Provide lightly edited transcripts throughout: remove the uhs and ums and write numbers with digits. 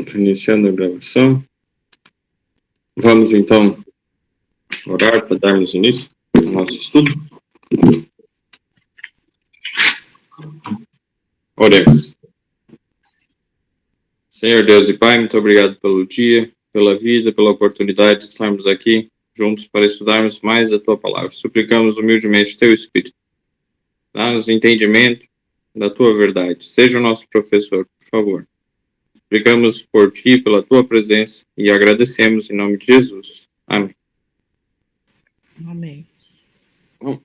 Pronto, iniciando a gravação. Vamos então orar para darmos início ao nosso estudo. Oremos. Senhor Deus e Pai, muito obrigado pelo dia, pela vida, pela oportunidade de estarmos aqui juntos para estudarmos mais a Tua Palavra. Suplicamos humildemente Teu Espírito. Dá-nos entendimento da Tua verdade. Seja o nosso professor, por favor. Obrigamos por Ti, pela Tua presença e agradecemos em nome de Jesus. Amém. Amém. Bom,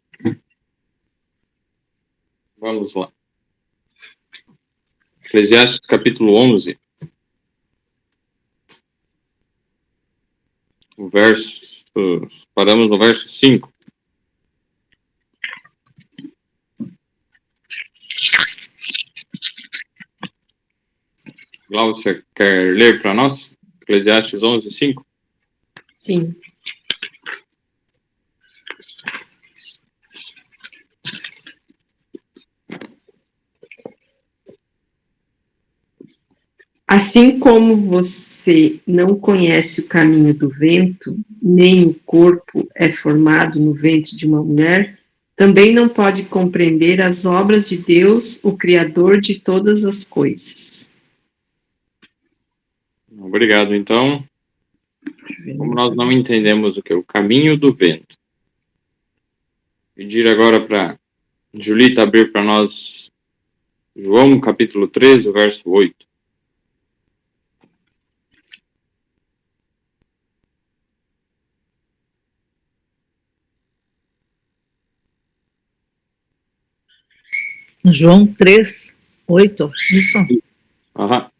vamos lá. Eclesiastes capítulo 11. Paramos no verso 5. Glaucia, quer ler para nós? Eclesiastes 11, 5. Sim. Assim como você não conhece o caminho do vento, nem o corpo é formado no ventre de uma mulher, também não pode compreender as obras de Deus, o Criador de todas as coisas. Obrigado. Então, como nós não entendemos o que é o caminho do vento, pedir agora para Julita abrir para nós João capítulo 13, verso 8. João 3, 8, isso? Aham.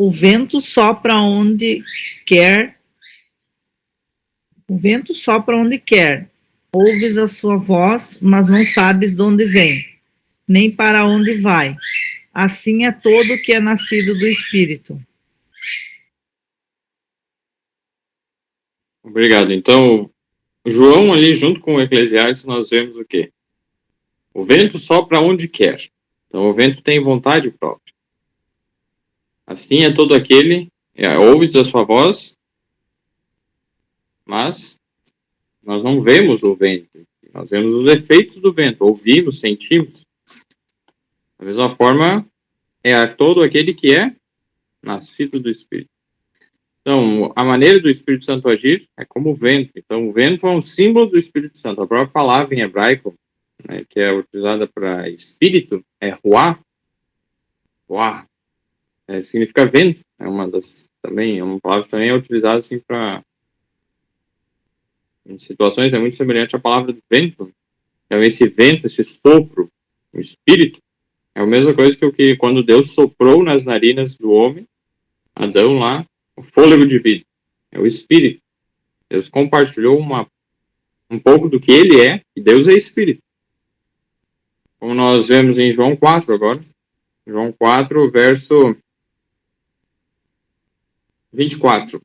O vento sopra onde quer. O vento sopra onde quer. Ouves a sua voz, mas não sabes de onde vem, nem para onde vai. Assim é todo que é nascido do Espírito. Obrigado. Então, João ali junto com o Eclesiastes, nós vemos o quê? O vento sopra onde quer. Então, o vento tem vontade própria. Assim é todo aquele, ouves a sua voz, mas nós não vemos o vento. Nós vemos os efeitos do vento, ouvimos, sentimos. Da mesma forma, é todo aquele que é nascido do Espírito. Então, a maneira do Espírito Santo agir é como o vento. Então, o vento é um símbolo do Espírito Santo. A própria palavra em hebraico, né, que é utilizada para espírito, é ruá. Ruá. Significa vento. É uma palavra que também é utilizada assim para em situações é muito semelhante à palavra do vento. Então, esse vento, esse sopro, o espírito, é a mesma coisa que quando Deus soprou nas narinas do homem, Adão lá, o fôlego de vida. É o espírito. Deus compartilhou um pouco do que ele é, e Deus é espírito. Como nós vemos em João 4 agora. João 4, verso 24.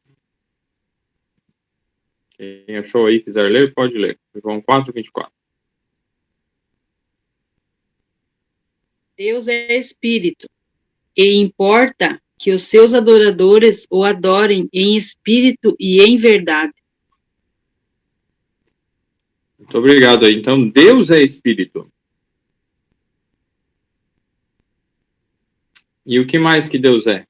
Quem achou aí, quiser ler, pode ler. João 4, 24. Deus é espírito, e importa que os seus adoradores o adorem em espírito e em verdade. Muito obrigado aí. Então, Deus é espírito. E o que mais que Deus é?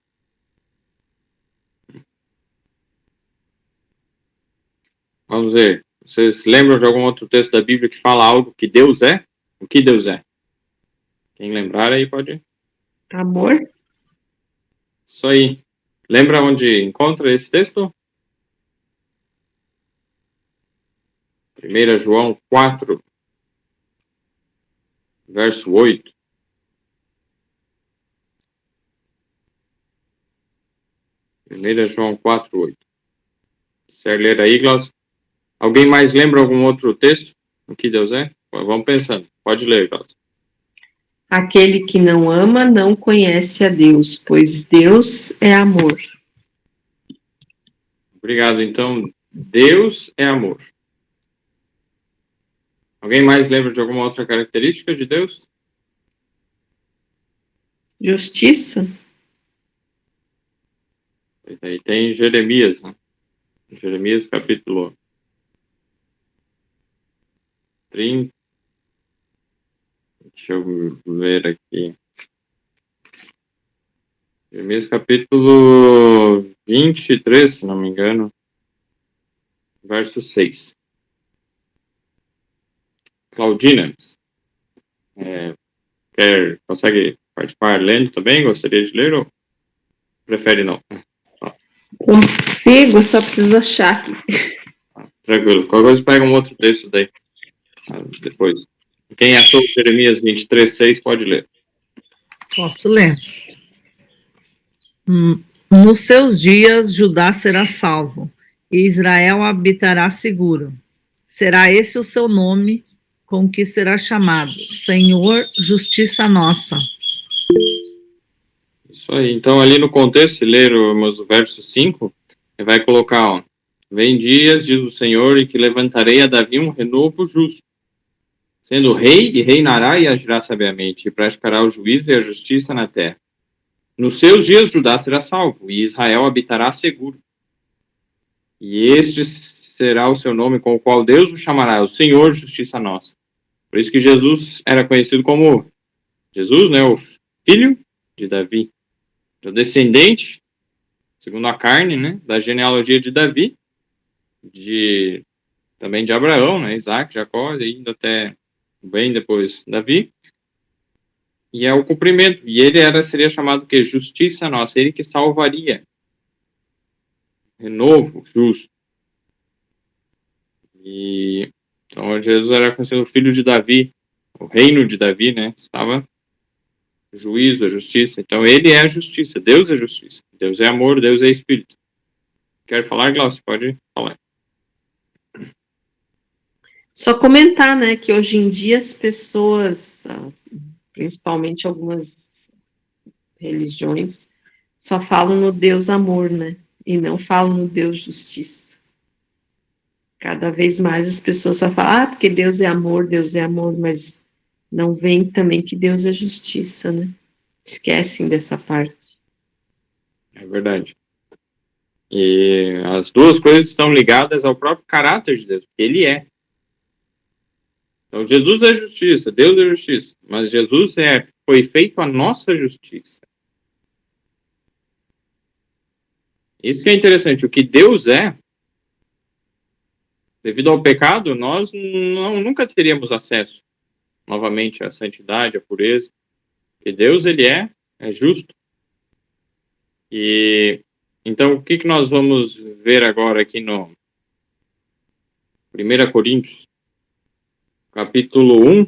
Vamos ver. Vocês lembram de algum outro texto da Bíblia que fala algo que Deus é? O que Deus é? Quem lembrar aí pode. Amor? Isso aí. Lembra onde encontra esse texto? 1 João 4, verso 8. Primeira João 4, 8. Quer ler aí, Glaucio? Alguém mais lembra algum outro texto? O que Deus é? Vamos pensando. Pode ler, Glaucio. Aquele que não ama não conhece a Deus, pois Deus é amor. Obrigado. Então, Deus é amor. Alguém mais lembra de alguma outra característica de Deus? Justiça? E aí tem Jeremias, né? Jeremias capítulo 30. Deixa eu ver aqui. Jeremias capítulo 23, se não me engano. Verso 6. Claudina, consegue participar lendo também? Gostaria de ler ou prefere não? Consigo, só preciso achar aqui. Tranquilo. Qualquer coisa pega um outro texto daí. Depois. Quem achou Jeremias 23:6 pode ler. Posso ler. Nos seus dias, Judá será salvo, e Israel habitará seguro. Será esse o seu nome, com que será chamado: Senhor, justiça nossa. Isso aí. Então, ali no contexto, se ler o verso 5, ele vai colocar, ó, vem dias, diz o Senhor, e que levantarei a Davi um renovo justo, sendo rei, e reinará e agirá sabiamente, e praticará o juízo e a justiça na terra. Nos seus dias, Judá será salvo, e Israel habitará seguro. E este será o seu nome com o qual Deus o chamará, o Senhor, justiça nossa. Por isso que Jesus era conhecido como Jesus, né, o filho de Davi, o descendente, segundo a carne, né, da genealogia de Davi, também de Abraão, né, Isaac, Jacó, indo até bem depois Davi. E é o cumprimento. E ele seria chamado que justiça nossa, ele que salvaria. Renovo, justo. E então Jesus era conhecido o filho de Davi, o reino de Davi, né? Estava juízo, a justiça. Então ele é a justiça, Deus é justiça. Deus é amor, Deus é espírito. Quer falar, Glaucio? Pode falar. Só comentar, né, que hoje em dia as pessoas, principalmente algumas religiões, só falam no Deus amor, né, e não falam no Deus justiça. Cada vez mais as pessoas só falam, porque Deus é amor, mas não veem também que Deus é justiça, né? Esquecem dessa parte. É verdade. E as duas coisas estão ligadas ao próprio caráter de Deus, porque ele é. Então Jesus é justiça, Deus é justiça, mas Jesus foi feito a nossa justiça. Isso que é interessante, o que Deus é, devido ao pecado, nós nunca teríamos acesso novamente à santidade, à pureza, porque Deus, ele é justo. E então, o que nós vamos ver agora aqui no 1 Coríntios, capítulo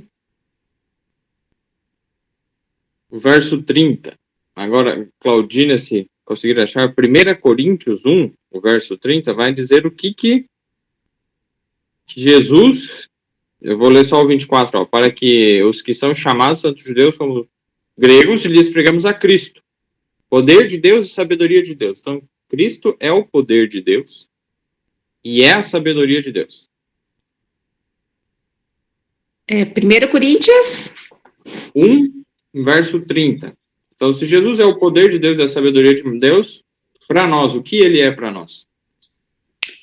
1, verso 30. Agora, Claudina, se conseguir achar, 1 Coríntios 1, o verso 30, vai dizer o que Jesus, eu vou ler só o 24, ó, para que os que são chamados, tanto judeus como gregos, lhes pregamos a Cristo, poder de Deus e sabedoria de Deus. Então, Cristo é o poder de Deus e é a sabedoria de Deus. 1 Coríntios 1, verso 30. Então, se Jesus é o poder de Deus e a sabedoria de Deus, para nós, o que ele é para nós?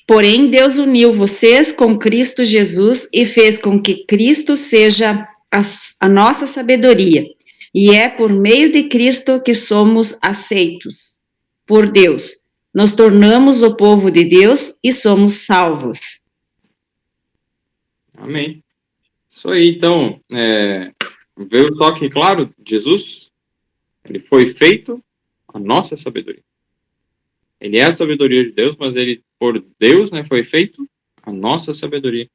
Porém, Deus uniu vocês com Cristo Jesus e fez com que Cristo seja a nossa sabedoria. E é por meio de Cristo que somos aceitos por Deus. Nos tornamos o povo de Deus e somos salvos. Amém. Isso aí, então, veio o toque claro, Jesus, ele foi feito a nossa sabedoria. Ele é a sabedoria de Deus, mas ele, por Deus, né, foi feito a nossa sabedoria.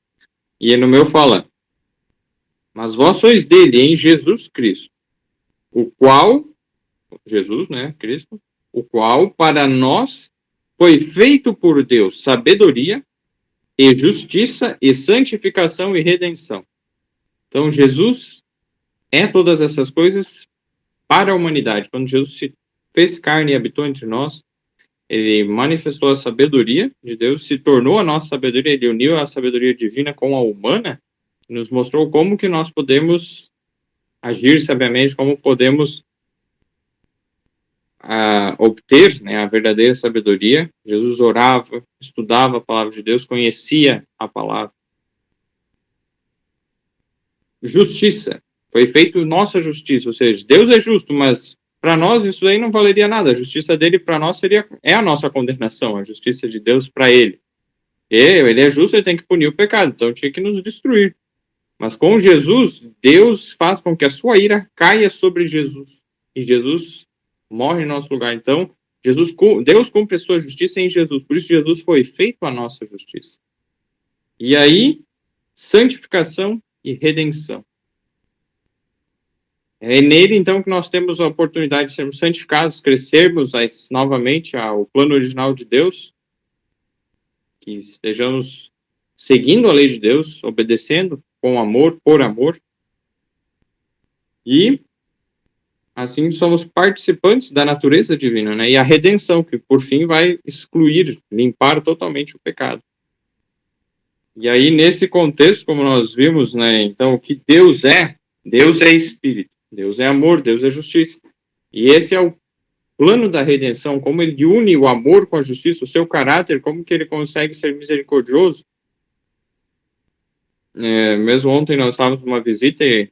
E no meu fala, mas vós sois dele em Jesus Cristo, o qual, Jesus, né, Cristo, o qual para nós foi feito por Deus sabedoria e justiça e santificação e redenção. Então, Jesus é todas essas coisas para a humanidade. Quando Jesus se fez carne e habitou entre nós, ele manifestou a sabedoria de Deus, se tornou a nossa sabedoria, ele uniu a sabedoria divina com a humana, e nos mostrou como que nós podemos agir sabiamente, como podemos obter, né, a verdadeira sabedoria, Jesus orava, estudava a palavra de Deus, conhecia a palavra. Justiça. Foi feito nossa justiça, ou seja, Deus é justo, mas para nós isso aí não valeria nada. A justiça dele para nós é a nossa condenação, a justiça de Deus para ele. Ele é justo, ele tem que punir o pecado, então tinha que nos destruir. Mas com Jesus, Deus faz com que a sua ira caia sobre Jesus. E Jesus morre em nosso lugar. Então, Deus cumpre a sua justiça em Jesus. Por isso, Jesus foi feito a nossa justiça. E aí, santificação e redenção. É nele, então, que nós temos a oportunidade de sermos santificados, crescermos novamente ao plano original de Deus, que estejamos seguindo a lei de Deus, obedecendo com amor, por amor. E assim somos participantes da natureza divina, né? E a redenção, que por fim vai excluir, limpar totalmente o pecado. E aí, nesse contexto, como nós vimos, né? Então, o que Deus é espírito, Deus é amor, Deus é justiça. E esse é o plano da redenção, como ele une o amor com a justiça, o seu caráter, como que ele consegue ser misericordioso. Mesmo ontem nós estávamos numa visita e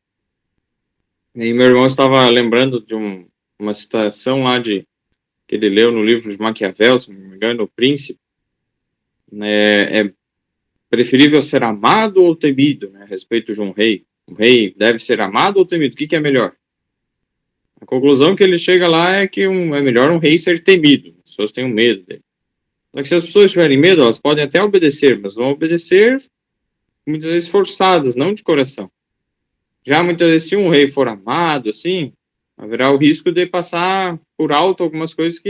meu irmão estava lembrando de uma citação lá que ele leu no livro de Maquiavel, se não me engano, O Príncipe. É preferível ser amado ou temido, né, a respeito de um rei. Um rei deve ser amado ou temido? O que é melhor? A conclusão que ele chega lá é que é melhor um rei ser temido. As pessoas têm medo dele. Só que se as pessoas tiverem medo, elas podem até obedecer, mas vão obedecer muitas vezes forçadas, não de coração. Já muitas vezes, se um rei for amado, assim, haverá o risco de passar por alto algumas coisas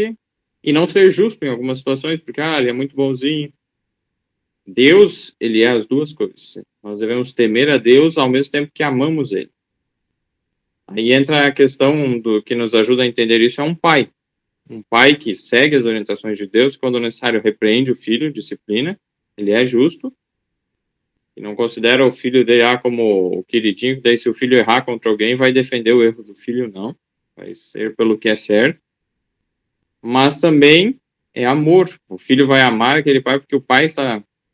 e não ser justo em algumas situações, porque ele é muito bonzinho. Deus, ele é as duas coisas. Nós devemos temer a Deus ao mesmo tempo que amamos ele. Aí entra a questão do que nos ajuda a entender isso, é um pai. Um pai que segue as orientações de Deus, quando necessário repreende o filho, disciplina, ele é justo, e não considera o filho dele como o queridinho, daí se o filho errar contra alguém, vai defender o erro do filho, não. Vai ser pelo que é certo. Mas também é amor. O filho vai amar aquele pai porque o pai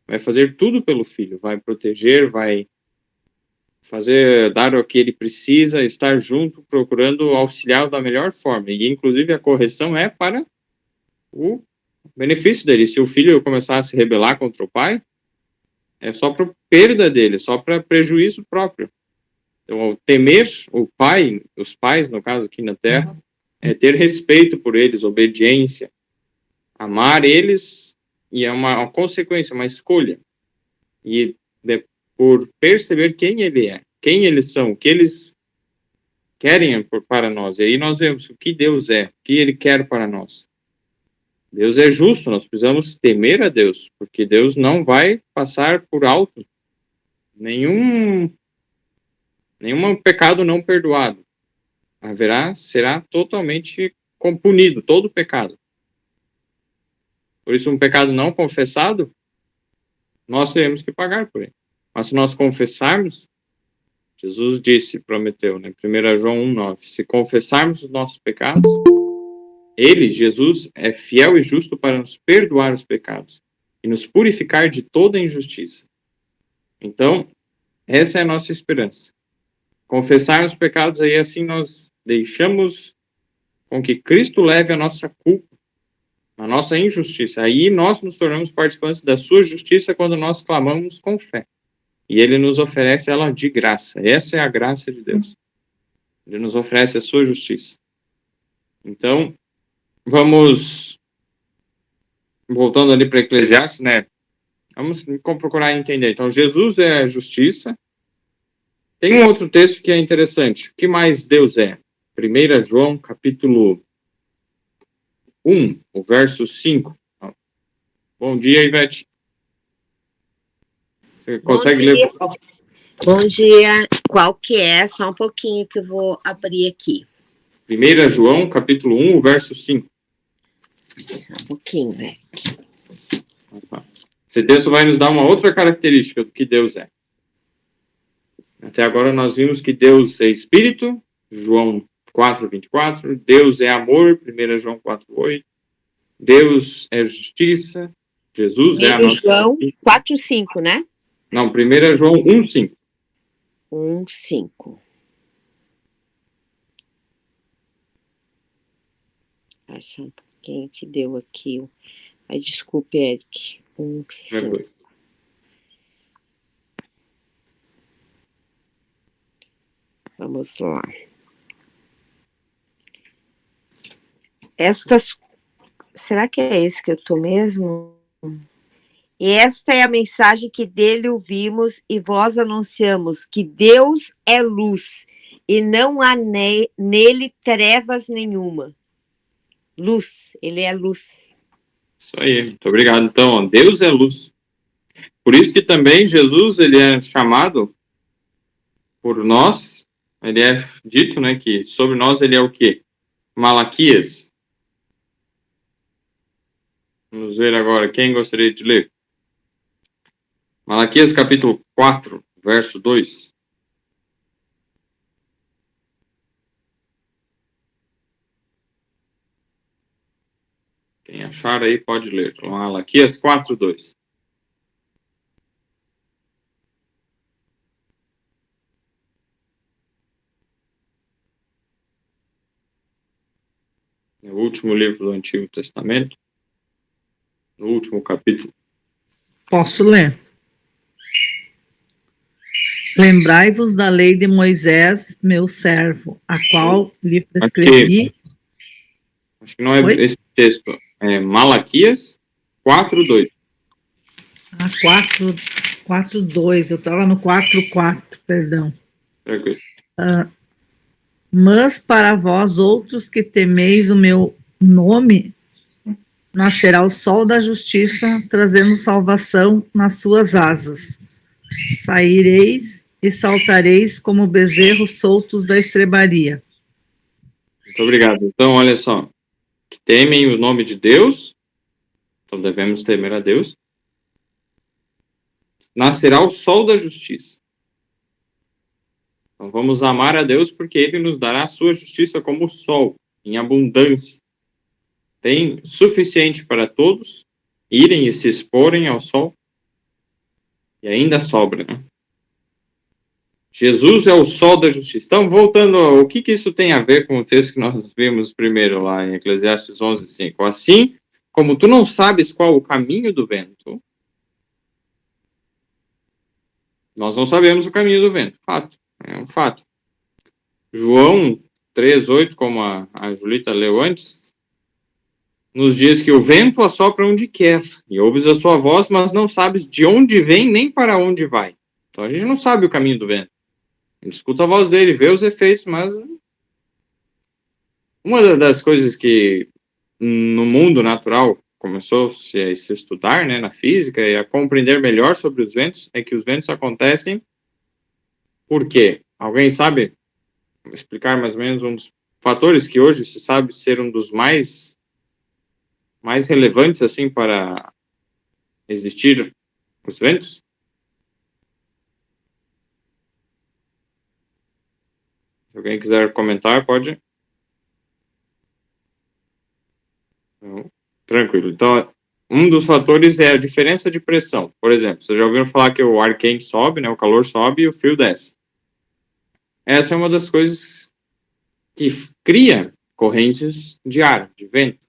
vai fazer tudo pelo filho, vai proteger, vai dar o que ele precisa, estar junto, procurando auxiliar da melhor forma. E, inclusive, a correção é para o benefício dele. Se o filho começar a se rebelar contra o pai, é só para perda dele, só para prejuízo próprio. Então, temer os pais, no caso aqui na Terra, é ter respeito por eles, obediência, amar eles, e é uma consequência, uma escolha. E por perceber quem ele é, quem eles são, o que eles querem para nós. E aí nós vemos o que Deus é, o que ele quer para nós. Deus é justo, nós precisamos temer a Deus, porque Deus não vai passar por alto nenhum pecado não perdoado. Será totalmente punido, todo pecado. Por isso, um pecado não confessado, nós teremos que pagar por ele. Mas se nós confessarmos, Jesus prometeu, né, 1 João 1,9, se confessarmos os nossos pecados, ele, Jesus, é fiel e justo para nos perdoar os pecados e nos purificar de toda injustiça. Então, essa é a nossa esperança. Confessar os pecados, aí assim nós deixamos com que Cristo leve a nossa culpa, a nossa injustiça. Aí nós nos tornamos participantes da sua justiça quando nós clamamos com fé. E ele nos oferece ela de graça. Essa é a graça de Deus. Ele nos oferece a sua justiça. Então, vamos voltando ali para Eclesiastes, né? Vamos procurar entender. Então, Jesus é a justiça. Tem um outro texto que é interessante. O que mais Deus é? 1 João, capítulo 1, o verso 5. Bom dia, Ivete. Você consegue ler? Bom dia. Qual que é? Só um pouquinho que eu vou abrir aqui. 1 João, capítulo 1, o verso 5. Só um pouquinho, velho. Esse texto vai nos dar uma outra característica do que Deus é. Até agora nós vimos que Deus é Espírito. João 4:24. Deus é amor, 1 João 4:8. Deus é justiça. Jesus é a 1 nossa João justiça. 4:5, né? Não, 1 João 1:5. 1:5. Só um pouquinho que deu aqui. Ai, desculpe, Eric. 1:5. Vamos lá. Será que é esse que eu tô mesmo? E esta é a mensagem que dele ouvimos e vós anunciamos, que Deus é luz e não há nele trevas nenhuma. Luz, ele é luz. Isso aí, muito obrigado. Então, ó, Deus é luz. Por isso que também Jesus, ele é chamado por nós, ele é dito, né, que sobre nós ele é o quê? Malaquias. Vamos ver agora, quem gostaria de ler? Malaquias capítulo 4, verso 2. Quem achar aí pode ler. Malaquias 4, 2. É o último livro do Antigo Testamento, no último capítulo. Posso ler? Lembrai-vos da lei de Moisés, meu servo, a qual lhe prescrevi. Acho que não é Oi? esse texto. É Malaquias 4, 2. 4:2, eu estava no 4:4, perdão. Tranquilo. Mas para vós outros que temeis o meu nome, nascerá o sol da justiça, trazendo salvação nas suas asas. Saireis e saltareis como bezerros soltos da estrebaria. Muito obrigado. Então, olha só. Que temem o nome de Deus. Então, devemos temer a Deus. Nascerá o sol da justiça. Então, vamos amar a Deus porque Ele nos dará a sua justiça como o sol, em abundância. Tem suficiente para todos irem e se exporem ao sol. E ainda sobra, né? Jesus é o sol da justiça. Então, voltando, o que isso tem a ver com o texto que nós vimos primeiro lá em Eclesiastes 11:5? Assim, como tu não sabes qual o caminho do vento, nós não sabemos o caminho do vento. Fato. É um fato. João 3:8, como a Julita leu antes, nos diz que o vento assopra onde quer, e ouves a sua voz, mas não sabes de onde vem nem para onde vai. Então, a gente não sabe o caminho do vento. A gente escuta a voz dele, vê os efeitos, mas uma das coisas que no mundo natural começou-se a se estudar, né, na física, e a compreender melhor sobre os ventos, é que os ventos acontecem por quê? Alguém sabe explicar mais ou menos um dos fatores que hoje se sabe ser um dos mais relevantes, assim, para existir os ventos? Se alguém quiser comentar, pode. Não. Tranquilo. Então, um dos fatores é a diferença de pressão. Por exemplo, vocês já ouviram falar que o ar quente sobe, né? O calor sobe e o frio desce. Essa é uma das coisas que cria correntes de ar, de vento.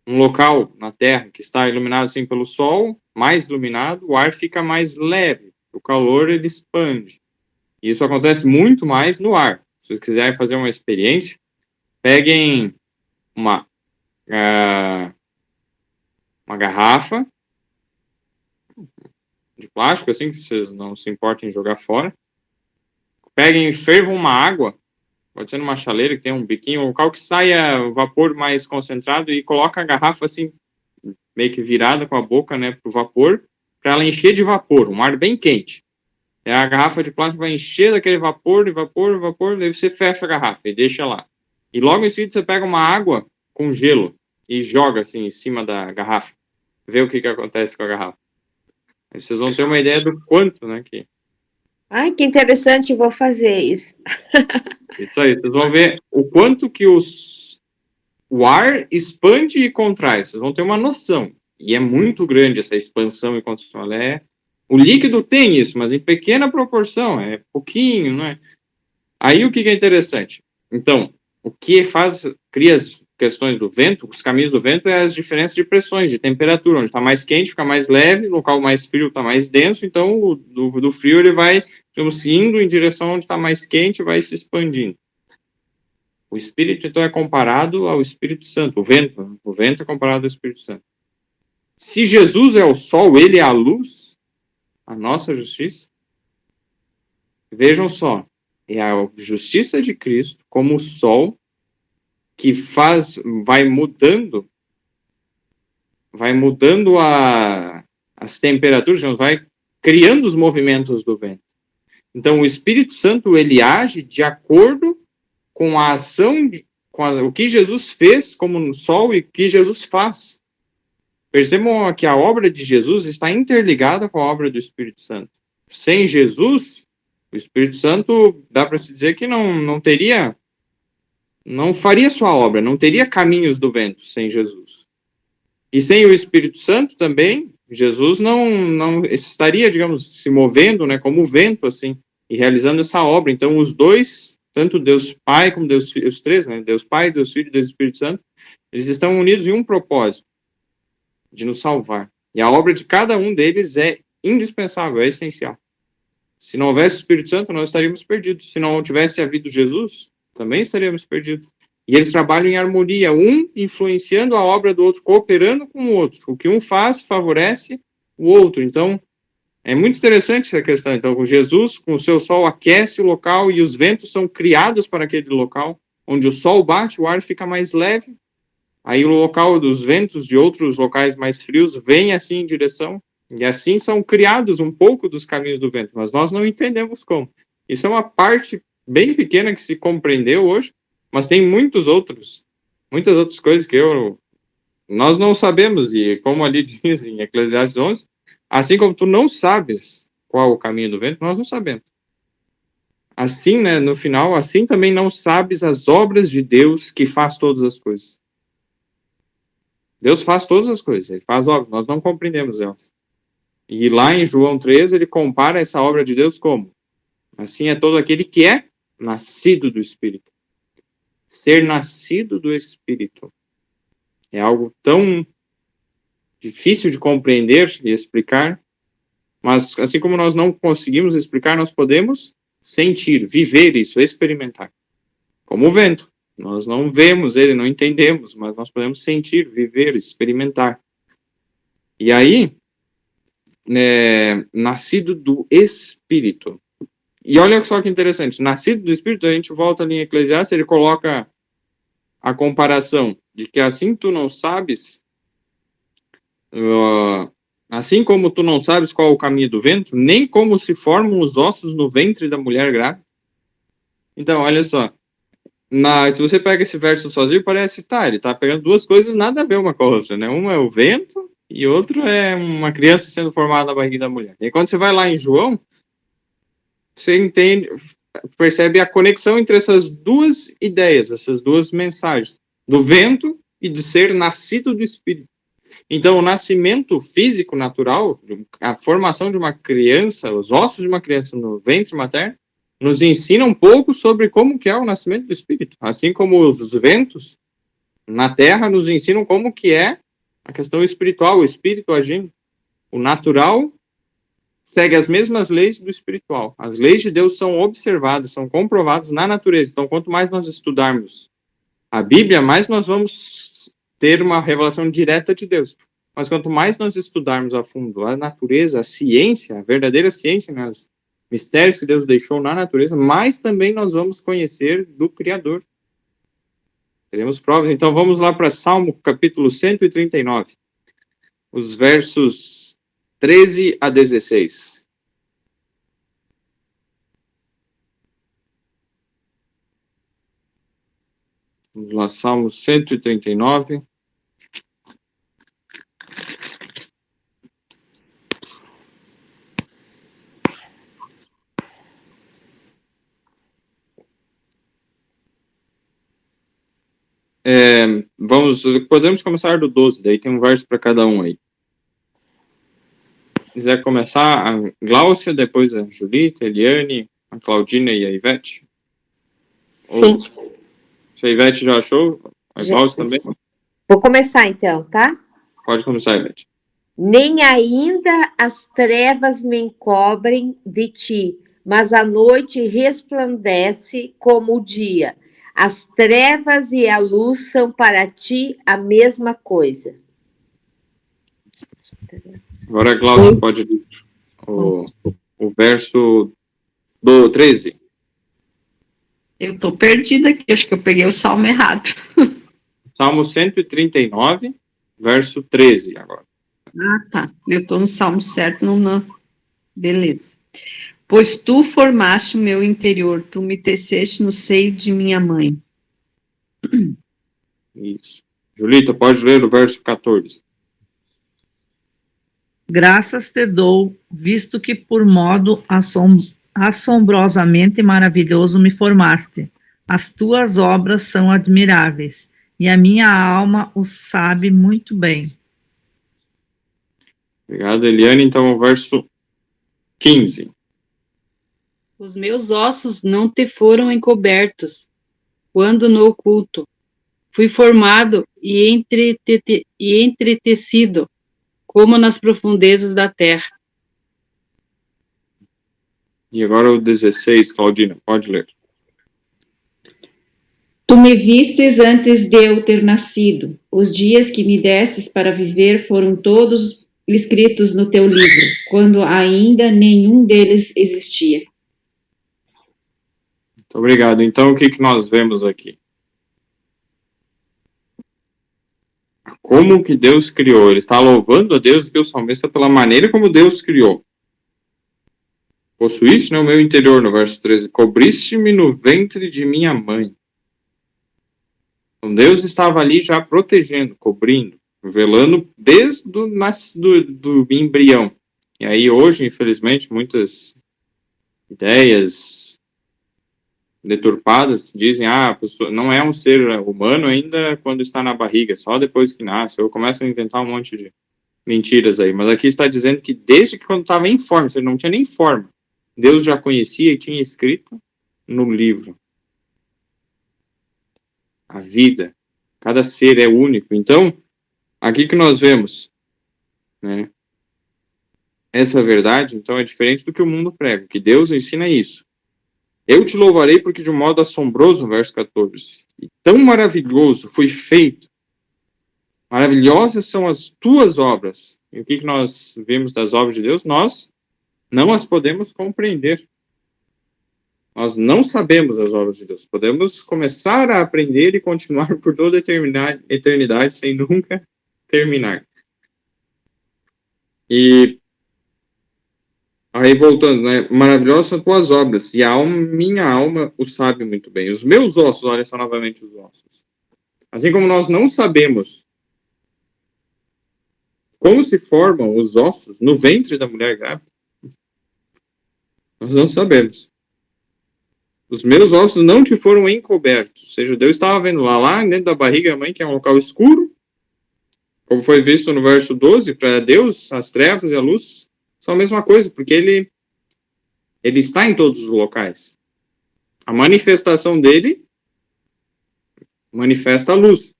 Um local na Terra que está iluminado assim pelo Sol, mais iluminado, o ar fica mais leve. O calor, ele expande. E isso acontece muito mais no ar. Se vocês quiserem fazer uma experiência, peguem uma garrafa de plástico, assim, que vocês não se importem em jogar fora. Peguem e fervam uma água, pode ser numa chaleira que tem um biquinho, um local que saia o vapor mais concentrado, e coloca a garrafa assim, meio que virada com a boca, né, pro vapor, para ela encher de vapor, um ar bem quente. E a garrafa de plástico vai encher daquele vapor, daí você fecha a garrafa e deixa lá. E logo em seguida você pega uma água com gelo e joga assim em cima da garrafa. Vê o que acontece com a garrafa. Aí vocês vão ter uma ideia do quanto, né, que... Ai, que interessante, vou fazer isso. Isso aí, vocês vão ver o quanto que o ar expande e contrai. Vocês vão ter uma noção. E é muito grande essa expansão e contração. O líquido tem isso, mas em pequena proporção, é pouquinho, não é? Aí o que é interessante? Então, o que cria as questões do vento, os caminhos do vento, é as diferenças de pressões, de temperatura. Onde está mais quente, fica mais leve, no local mais frio está mais denso, então do frio ele vai, digamos, indo em direção onde está mais quente, vai se expandindo. O Espírito, então, é comparado ao Espírito Santo, o vento é comparado ao Espírito Santo. Se Jesus é o sol, ele é a luz, a nossa justiça, vejam só, é a justiça de Cristo como o sol que vai mudando as temperaturas, vai criando os movimentos do vento. Então, o Espírito Santo, ele age de acordo com a ação, o que Jesus fez como no sol e o que Jesus faz. Percebam que a obra de Jesus está interligada com a obra do Espírito Santo. Sem Jesus, o Espírito Santo, dá para se dizer que não faria sua obra, não teria caminhos do vento sem Jesus. E sem o Espírito Santo também, Jesus não estaria, digamos, se movendo, né, como o vento, assim, e realizando essa obra. Então, os dois, tanto Deus Pai como Deus Filho, os três, né, Deus Pai, Deus Filho e Deus Espírito Santo, eles estão unidos em um propósito, de nos salvar. E a obra de cada um deles é indispensável, é essencial. Se não houvesse o Espírito Santo, nós estaríamos perdidos. Se não tivesse havido Jesus, também estaríamos perdidos. E eles trabalham em harmonia, um influenciando a obra do outro, cooperando com o outro. O que um faz, favorece o outro. Então, é muito interessante essa questão. Então, com Jesus, com o seu sol, aquece o local e os ventos são criados para aquele local. Onde o sol bate, o ar fica mais leve. Aí o local dos ventos de outros locais mais frios vem assim em direção. E assim são criados um pouco dos caminhos do vento. Mas nós não entendemos como. Isso é uma parte bem pequena que se compreendeu hoje. Mas tem muitas outras coisas que nós não sabemos, e como ali diz em Eclesiastes 11, assim como tu não sabes qual o caminho do vento, nós não sabemos. Assim, né, no final, assim também não sabes as obras de Deus que faz todas as coisas. Deus faz todas as coisas, ele faz obras, nós não compreendemos elas. E lá em João 13, ele compara essa obra de Deus como? Assim é todo aquele que é nascido do Espírito. Ser nascido do Espírito é algo tão difícil de compreender e explicar, mas assim como nós não conseguimos explicar, nós podemos sentir, viver isso, experimentar. Como o vento. Nós não vemos ele, não entendemos, mas nós podemos sentir, viver, experimentar. E aí, nascido do Espírito. E olha só que interessante, nascido do Espírito, a gente volta ali em Eclesiastes, ele coloca a comparação de que assim tu não sabes, assim como tu não sabes qual é o caminho do vento, nem como se formam os ossos no ventre da mulher grávida. Então, olha só, se você pega esse verso sozinho, parece, ele tá pegando duas coisas nada a ver uma com a outra, né? Uma é o vento e outro é uma criança sendo formada na barriga da mulher. E quando você vai lá em João, você percebe a conexão entre essas duas ideias, essas duas mensagens, do vento e de ser nascido do Espírito. Então, o nascimento físico natural, a formação de uma criança, os ossos de uma criança no ventre materno, nos ensina um pouco sobre como que é o nascimento do Espírito. Assim como os ventos na Terra nos ensinam como que é a questão espiritual, o Espírito agindo. O natural segue as mesmas leis do espiritual. As leis de Deus são observadas, são comprovadas na natureza. Então, quanto mais nós estudarmos a Bíblia, mais nós vamos ter uma revelação direta de Deus. Mas quanto mais nós estudarmos a fundo a natureza, a ciência, a verdadeira ciência, né, os mistérios que Deus deixou na natureza, mais também nós vamos conhecer do Criador. Teremos provas. Então, vamos lá para Salmo, capítulo 139. Os versos 13 a 16. Vamos lá, Salmo 139. Podemos começar do 12, daí tem um verso para cada um aí. Se quiser começar, a Gláucia, depois a Julita, a Eliane, a Claudina e a Ivete. Sim. Se a Ivete já achou, a Já. Gláucia também. Vou começar então, tá? Pode começar, Ivete. Nem ainda as trevas me encobrem de ti, mas a noite resplandece como o dia. As trevas e a luz são para ti a mesma coisa. Agora a Gláucia pode ler o verso do 13. Eu tô perdida aqui, acho que eu peguei o salmo errado. Salmo 139, verso 13 agora. Ah, tá. Eu tô no salmo certo, não. Beleza. Pois tu formaste o meu interior, tu me teceste no seio de minha mãe. Isso. Julita, pode ler o verso 14. Graças te dou, visto que por modo assombrosamente maravilhoso me formaste. As tuas obras são admiráveis, e a minha alma o sabe muito bem. Obrigado, Eliane. Então, o verso 15. Os meus ossos não te foram encobertos, quando no oculto fui formado e entretecido, como nas profundezas da terra. E agora o 16, Claudina, pode ler. Tu me vistes antes de eu ter nascido. Os dias que me destes para viver foram todos escritos no teu livro, quando ainda nenhum deles existia. Muito obrigado. Então, o que nós vemos aqui? Como que Deus criou? Ele está louvando a Deus aqui, o salmista, pela maneira como Deus criou. Possuíste no meu interior, no verso 13, cobriste-me no ventre de minha mãe. Então, Deus estava ali já protegendo, cobrindo, velando desde do embrião. E aí, hoje, infelizmente, muitas ideias deturpadas dizem, a pessoa não é um ser humano ainda quando está na barriga, só depois que nasce. Eu começo a inventar um monte de mentiras aí. Mas aqui está dizendo que desde que quando estava em forma, ele não tinha nem forma, Deus já conhecia e tinha escrito no livro. A vida, cada ser é único. Então, aqui que nós vemos, né, essa verdade, então, é diferente do que o mundo prega, que Deus ensina isso. Eu te louvarei porque de um modo assombroso, verso 14, e tão maravilhoso foi feito, maravilhosas são as tuas obras. E o que nós vemos das obras de Deus? Nós não as podemos compreender. Nós não sabemos as obras de Deus. Podemos começar a aprender e continuar por toda a eternidade sem nunca terminar. E aí, voltando, né? Maravilhosas são tuas obras, e minha alma o sabe muito bem. Os meus ossos, olha só novamente os ossos. Assim como nós não sabemos como se formam os ossos no ventre da mulher grávida, nós não sabemos. Os meus ossos não te foram encobertos. Ou seja, Deus estava vendo lá dentro da barriga da mãe, que é um local escuro, como foi visto no verso 12, para Deus, as trevas e a luz são a mesma coisa, porque ele está em todos os locais. A manifestação dele manifesta a luz.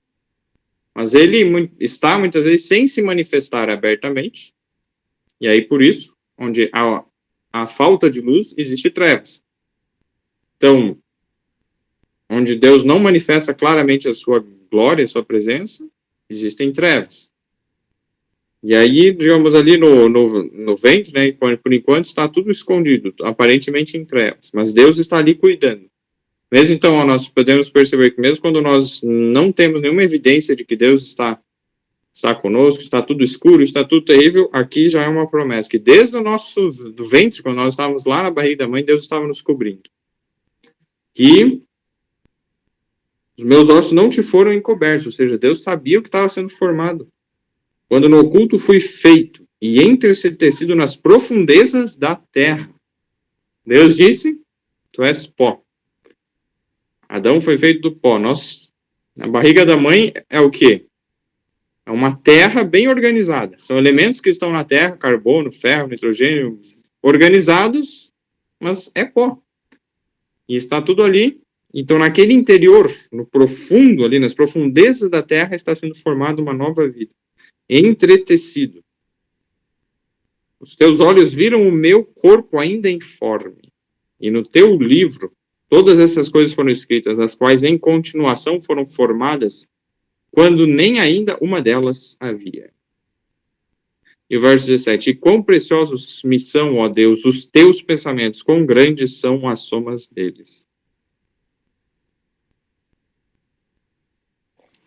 Mas ele está, muitas vezes, sem se manifestar abertamente. E aí, por isso, onde há a falta de luz, existe trevas. Então, onde Deus não manifesta claramente a sua glória, a sua presença, existem trevas. E aí, digamos, ali no ventre, né, por enquanto está tudo escondido, aparentemente em trevas, mas Deus está ali cuidando. Mesmo então, nós podemos perceber que mesmo quando nós não temos nenhuma evidência de que Deus está conosco, está tudo escuro, está tudo terrível, aqui já é uma promessa, que desde o do ventre, quando nós estávamos lá na barriga da mãe, Deus estava nos cobrindo. E os meus ossos não te foram encobertos, ou seja, Deus sabia o que estava sendo formado. Quando no oculto fui feito e entretecido nas profundezas da terra. Deus disse, tu és pó. Adão foi feito do pó. Nós A barriga da mãe é o quê? É uma terra bem organizada. São elementos que estão na terra, carbono, ferro, nitrogênio, organizados, mas é pó. E está tudo ali. Então, naquele interior, no profundo ali, nas profundezas da terra, está sendo formada uma nova vida. Entretecido. Os teus olhos viram o meu corpo ainda informe. E no teu livro, todas essas coisas foram escritas, as quais em continuação foram formadas, quando nem ainda uma delas havia. E o verso 17, e quão preciosos me são, ó Deus, os teus pensamentos, quão grandes são as somas deles.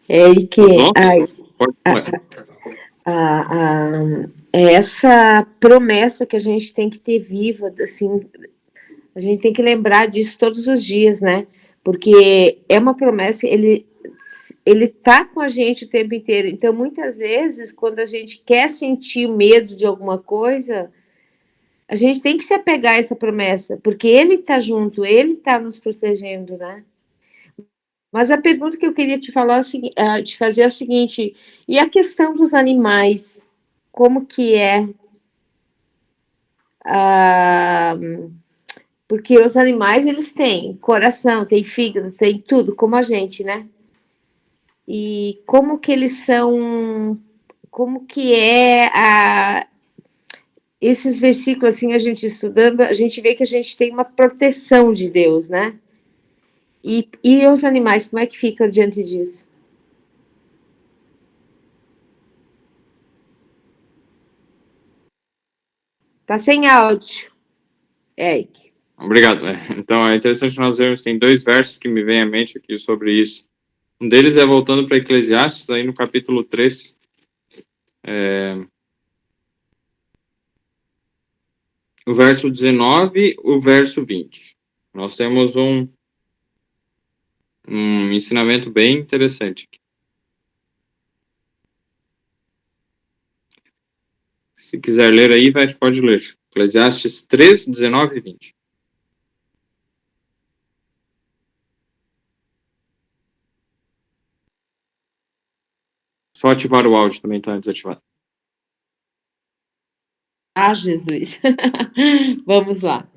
Eric, Os nossos, pode falar. é essa promessa que a gente tem que ter viva, assim, a gente tem que lembrar disso todos os dias, né? Porque é uma promessa, ele tá com a gente o tempo inteiro. Então, muitas vezes, quando a gente quer sentir medo de alguma coisa, a gente tem que se apegar a essa promessa, porque ele tá junto, ele tá nos protegendo, né? Mas a pergunta que eu queria te falar, te fazer é o seguinte: e a questão dos animais? Como que é? Ah, porque os animais, eles têm coração, têm fígado, têm tudo, como a gente, né? E como que eles são, como que esses versículos, assim, a gente estudando, a gente vê que a gente tem uma proteção de Deus, né? E os animais, como é que ficam diante disso? Tá sem áudio, Eric. Obrigado. Então, é interessante nós vermos, tem 2 versos que me vêm à mente aqui sobre isso. Um deles é voltando para Eclesiastes, aí no capítulo 3. O verso 19, o verso 20. Nós temos um ensinamento bem interessante aqui. Se quiser ler aí, pode ler. Eclesiastes 3, 19 e 20. Só ativar o áudio também está desativado. Ah, Jesus. Vamos lá.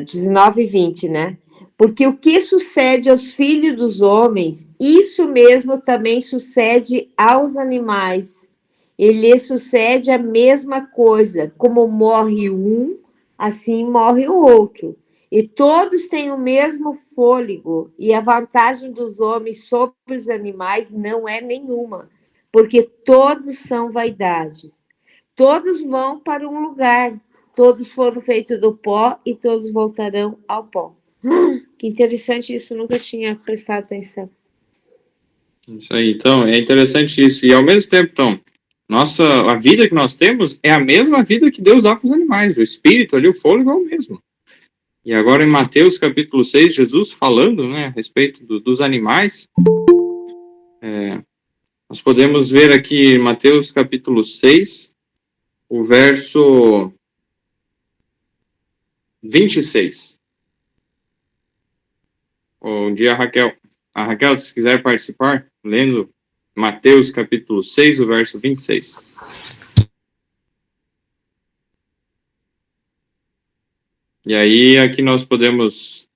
19 e 20, né? Porque o que sucede aos filhos dos homens, isso mesmo também sucede aos animais. E lhes sucede a mesma coisa. Como morre um, assim morre o outro. E todos têm o mesmo fôlego. E a vantagem dos homens sobre os animais não é nenhuma, porque todos são vaidades. Todos vão para um lugar. Todos foram feitos do pó e todos voltarão ao pó. Que interessante isso, nunca tinha prestado atenção. Isso aí. Então, é interessante isso. E ao mesmo tempo, então, a vida que nós temos é a mesma vida que Deus dá para os animais. O espírito ali, o fôlego é o mesmo. E agora em Mateus capítulo 6, Jesus falando, né, a respeito dos animais, nós podemos ver aqui em Mateus capítulo 6, o verso 26. Um dia a Raquel, se quiser participar, lendo Mateus capítulo 6, o verso 26. E aí, aqui nós podemos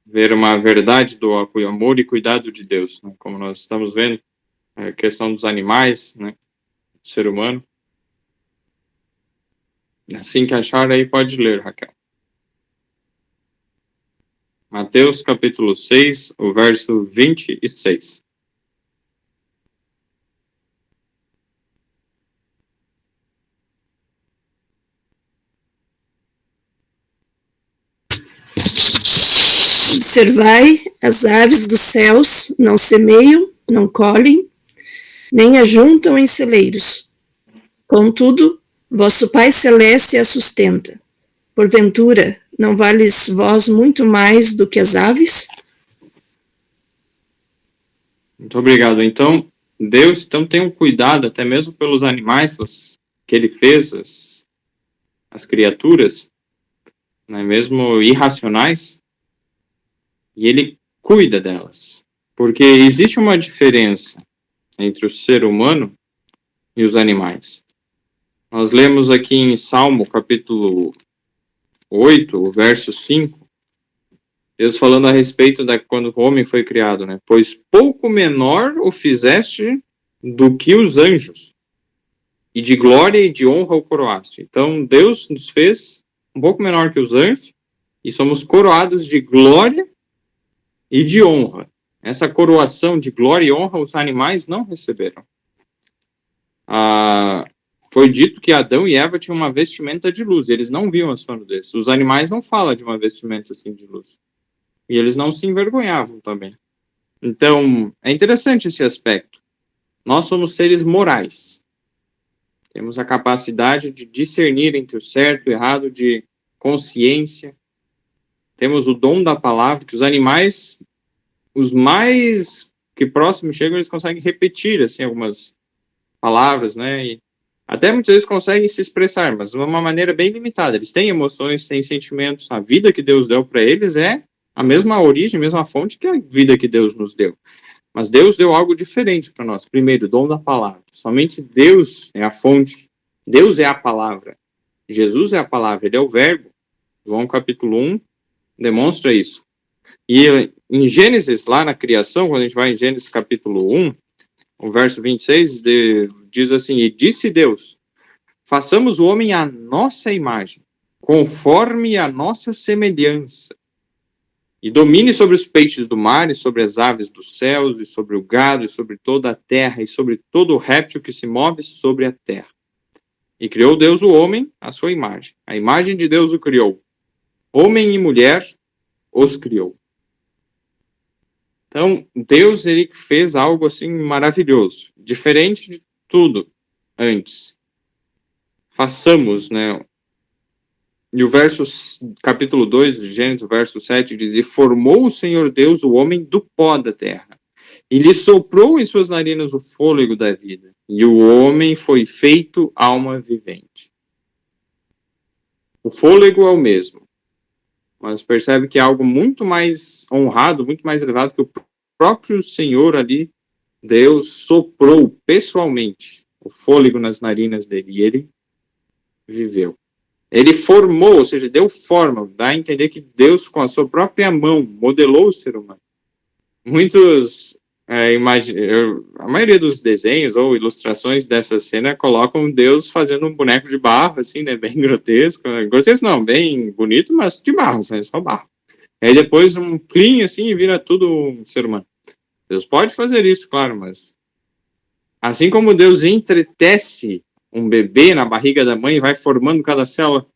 ver uma verdade do amor e cuidado de Deus, né? Como nós estamos vendo, a questão dos animais, né? Do ser humano. Assim que achar, aí pode ler, Raquel. Mateus capítulo 6, o verso 26. Observai as aves dos céus, não semeiam, não colhem, nem ajuntam em celeiros. Contudo, vosso Pai Celeste as sustenta. Porventura, não vales vós muito mais do que as aves? Muito obrigado. Então, Deus tem um cuidado até mesmo pelos animais que ele fez, as criaturas, né, mesmo irracionais, e ele cuida delas. Porque existe uma diferença entre o ser humano e os animais. Nós lemos aqui em Salmo, capítulo 8, o verso 5, Deus falando a respeito da quando o homem foi criado, né? Pois pouco menor o fizeste do que os anjos, e de glória e de honra o coroaste. Então, Deus nos fez um pouco menor que os anjos, e somos coroados de glória e de honra. Essa coroação de glória e honra os animais não receberam. Foi dito que Adão e Eva tinham uma vestimenta de luz, eles não viam a sua nudez. Os animais não falam de uma vestimenta assim de luz. E eles não se envergonhavam também. Então, é interessante esse aspecto. Nós somos seres morais. Temos a capacidade de discernir entre o certo e o errado, de consciência. Temos o dom da palavra, que os animais, os mais que próximos chegam, eles conseguem repetir assim, algumas palavras, né? E até muitas vezes conseguem se expressar, mas de uma maneira bem limitada. Eles têm emoções, têm sentimentos. A vida que Deus deu para eles é a mesma origem, a mesma fonte que a vida que Deus nos deu. Mas Deus deu algo diferente para nós. Primeiro, o dom da palavra. Somente Deus é a fonte. Deus é a palavra. Jesus é a palavra, ele é o verbo. João capítulo 1 demonstra isso. E em Gênesis, lá na criação, quando a gente vai em Gênesis capítulo 1, o verso 26 diz assim, e disse Deus, façamos o homem à nossa imagem, conforme a nossa semelhança, e domine sobre os peixes do mar, e sobre as aves dos céus, e sobre o gado, e sobre toda a terra, e sobre todo o réptil que se move sobre a terra. E criou Deus o homem à sua imagem. A imagem de Deus o criou. Homem e mulher os criou. Então, Deus, ele fez algo assim maravilhoso, diferente de tudo antes. Façamos, né? E o capítulo 2 de Gênesis, o verso 7 diz, e formou o Senhor Deus o homem do pó da terra, e lhe soprou em suas narinas o fôlego da vida, e o homem foi feito alma vivente. O fôlego é o mesmo, mas percebe que é algo muito mais honrado, muito mais elevado, que o próprio Senhor ali, Deus, soprou pessoalmente o fôlego nas narinas dele, e ele viveu. Ele formou, ou seja, deu forma, dá a entender que Deus, com a sua própria mão, modelou o ser humano. Muitos, a maioria dos desenhos ou ilustrações dessa cena colocam Deus fazendo um boneco de barro, assim, né, bem grotesco. Grotesco não, bem bonito, mas de barro, assim, só barro. Aí depois um clean, assim, e vira tudo um ser humano. Deus pode fazer isso, claro, mas assim como Deus entretece um bebê na barriga da mãe e vai formando cada célula,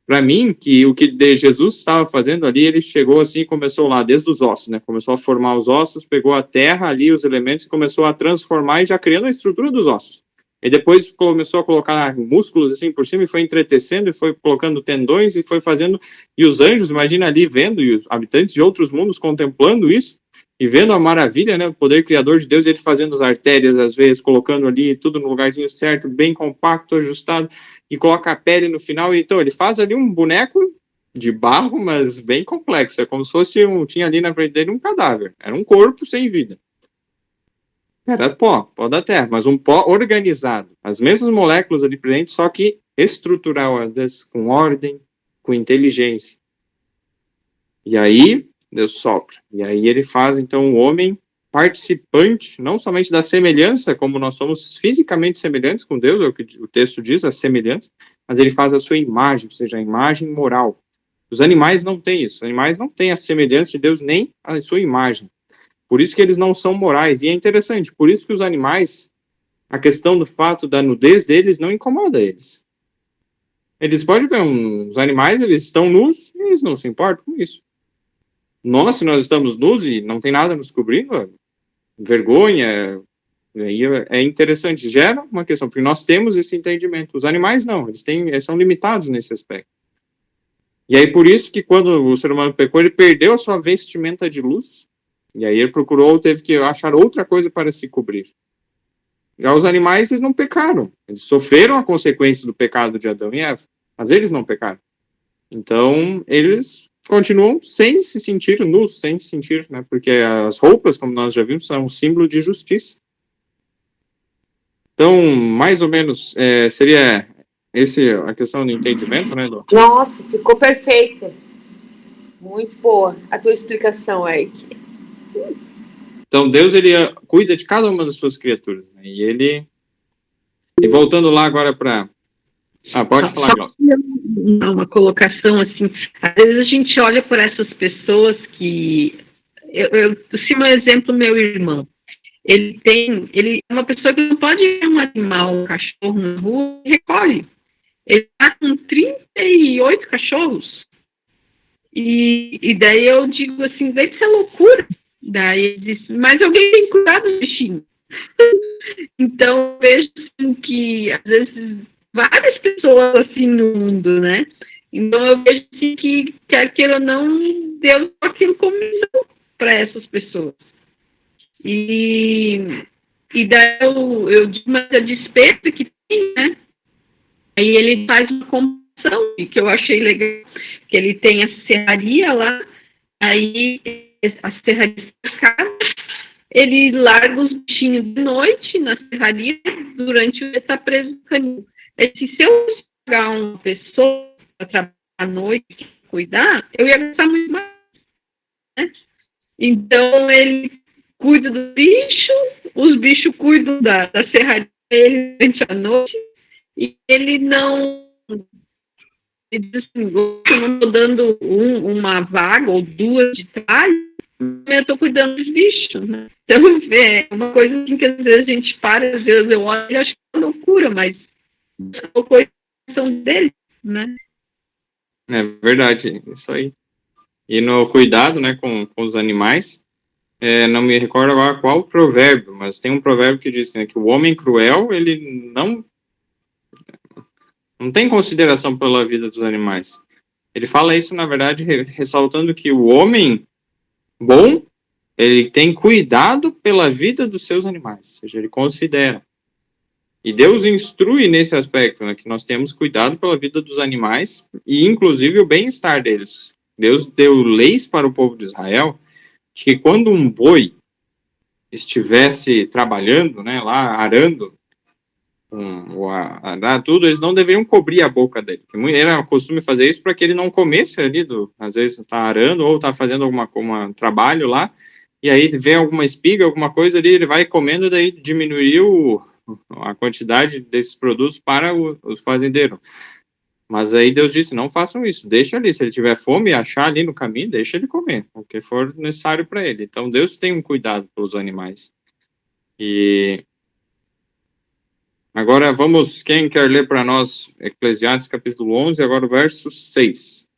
para mim, que o que Jesus estava fazendo ali, ele chegou assim e começou lá, desde os ossos, né? Começou a formar os ossos, pegou a terra ali, os elementos, e começou a transformar e já criando a estrutura dos ossos. E depois começou a colocar músculos assim por cima e foi entretecendo e foi colocando tendões e foi fazendo, e os anjos, imagina ali vendo, e os habitantes de outros mundos contemplando isso, e vendo a maravilha, né, o poder criador de Deus, ele fazendo as artérias, às vezes, colocando ali tudo no lugarzinho certo, bem compacto, ajustado, e coloca a pele no final, e, então ele faz ali um boneco de barro, mas bem complexo, é como se fosse tinha ali na frente dele um cadáver, era um corpo sem vida. Era pó da terra, mas um pó organizado, as mesmas moléculas ali presentes, só que estruturadas, com ordem, com inteligência. E aí Deus sopra. E aí ele faz, então, o homem participante, não somente da semelhança, como nós somos fisicamente semelhantes com Deus, é o que o texto diz, a semelhança, mas ele faz a sua imagem, ou seja, a imagem moral. Os animais não têm isso. Os animais não têm a semelhança de Deus, nem a sua imagem. Por isso que eles não são morais. E é interessante, por isso que os animais, a questão do fato da nudez deles não incomoda eles. Eles podem ver, os animais, eles estão nus e eles não se importam com isso. Nós, se nós estamos nus e não tem nada nos cobrindo, vergonha, aí é interessante, gera uma questão, porque nós temos esse entendimento. Os animais não, eles são limitados nesse aspecto. E aí por isso que quando o ser humano pecou, ele perdeu a sua vestimenta de luz, e aí ele teve que achar outra coisa para se cobrir. Já os animais, eles não pecaram, eles sofreram a consequência do pecado de Adão e Eva, mas eles não pecaram. Então, eles continuam sem se sentir nus, sem se sentir, né? Porque as roupas, como nós já vimos, são um símbolo de justiça. Então, mais ou menos, seria a questão do entendimento, né, Dô? Nossa, ficou perfeito. Muito boa a tua explicação, Eric. Então, Deus, ele cuida de cada uma das suas criaturas, né? E voltando lá agora para... pode falar, Glaucia. Uma colocação assim, às vezes a gente olha por essas pessoas que eu cito um exemplo, meu irmão, ele é uma pessoa que não pode ver um animal, um cachorro na rua e recolhe. Ele está com 38 cachorros. E daí eu digo assim, deve ser loucura. Daí ele disse, mas alguém tem que cuidar dos bichinhos. Então, eu vejo assim, que, às vezes, várias pessoas assim no mundo, né? Então, eu vejo assim, que, quer queira ou não, Deus deu aquilo como missão para essas pessoas. E daí eu digo, mas a despeito que tem, né? Aí ele faz uma comparação, que eu achei legal, que ele tem a serraria lá, aí a serraria cercada, ele larga os bichinhos de noite na serraria, durante o dia está preso no canil. Se eu pegar uma pessoa para trabalhar à noite e cuidar, eu ia gastar muito mais, né? Então, ele cuida do bicho, os bichos cuidam da serraria durante a noite, e ele não... Ele diz assim, eu não estou dando uma vaga ou duas de trabalho, eu estou cuidando dos bichos, né? Então, é uma coisa assim que às vezes a gente para, às vezes eu olho e acho que é uma loucura, mas é uma coisa dele, né? É verdade, isso aí. E no cuidado, né, com os animais, não me recordo agora qual provérbio, mas tem um provérbio que diz, né, que o homem cruel, ele não tem consideração pela vida dos animais. Ele fala isso, na verdade, ressaltando que o homem bom, ele tem cuidado pela vida dos seus animais, ou seja, ele considera. E Deus instrui nesse aspecto, né, que nós temos cuidado pela vida dos animais e, inclusive, o bem-estar deles. Deus deu leis para o povo de Israel de que quando um boi estivesse trabalhando, né, lá arando, tudo, eles não deveriam cobrir a boca dele. Era costume fazer isso para que ele não comesse ali, às vezes está arando ou está fazendo algum trabalho lá, e aí vem alguma espiga, alguma coisa ali, ele vai comendo, e daí diminuiu a quantidade desses produtos para o fazendeiro. Mas aí Deus disse, não façam isso, deixa ali, se ele tiver fome e achar ali no caminho, deixa ele comer, o que for necessário para ele. Então Deus tem um cuidado pelos animais. E agora vamos, quem quer ler para nós Eclesiastes capítulo 11, agora o verso 6.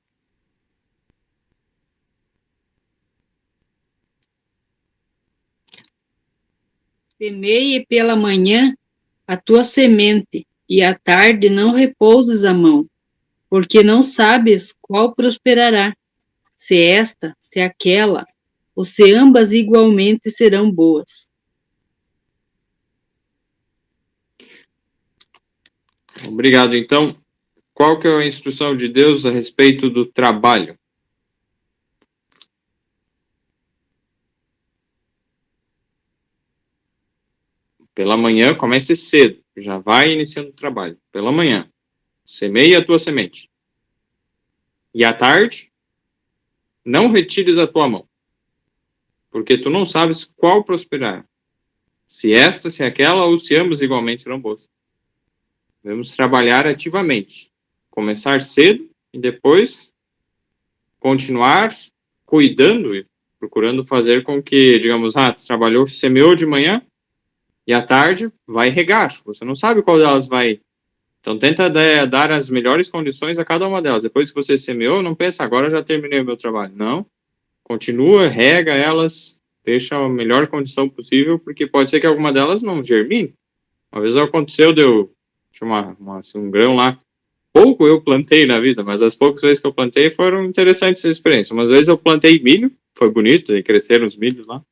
Semeie pela manhã a tua semente, e à tarde não repouses a mão, porque não sabes qual prosperará, se esta, se aquela, ou se ambas igualmente serão boas. Obrigado. Então, qual que é a instrução de Deus a respeito do trabalho? Pela manhã, comece cedo. Já vai iniciando o trabalho. Pela manhã. Semeie a tua semente. E à tarde, não retires a tua mão. Porque tu não sabes qual prosperar. Se esta, se aquela, ou se ambas igualmente serão boas. Devemos trabalhar ativamente. Começar cedo e depois continuar cuidando e procurando fazer com que, digamos, trabalhou, semeou de manhã, e à tarde vai regar. Você não sabe qual delas vai. Então, tenta dar as melhores condições a cada uma delas. Depois que você semeou, não pensa, agora já terminei o meu trabalho. Não. Continua, rega elas, deixa a melhor condição possível, porque pode ser que alguma delas não germine. Uma vez aconteceu, tinha um grão lá. Pouco eu plantei na vida, mas as poucas vezes que eu plantei foram interessantes as experiências. Umas vezes eu plantei milho, foi bonito, e cresceram os milhos lá.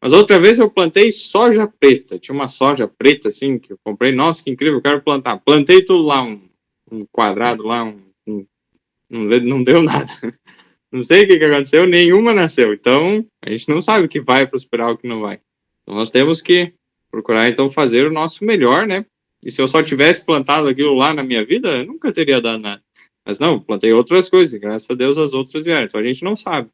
Mas outra vez eu plantei soja preta. Tinha uma soja preta, assim, que eu comprei. Nossa, que incrível, eu quero plantar. Plantei tudo lá, um quadrado lá, não deu nada. Não sei o que aconteceu, nenhuma nasceu. Então, a gente não sabe o que vai prosperar, o que não vai. Então, nós temos que procurar, então, fazer o nosso melhor, né? E se eu só tivesse plantado aquilo lá na minha vida, eu nunca teria dado nada. Mas não, plantei outras coisas, e graças a Deus as outras vieram. Então, a gente não sabe.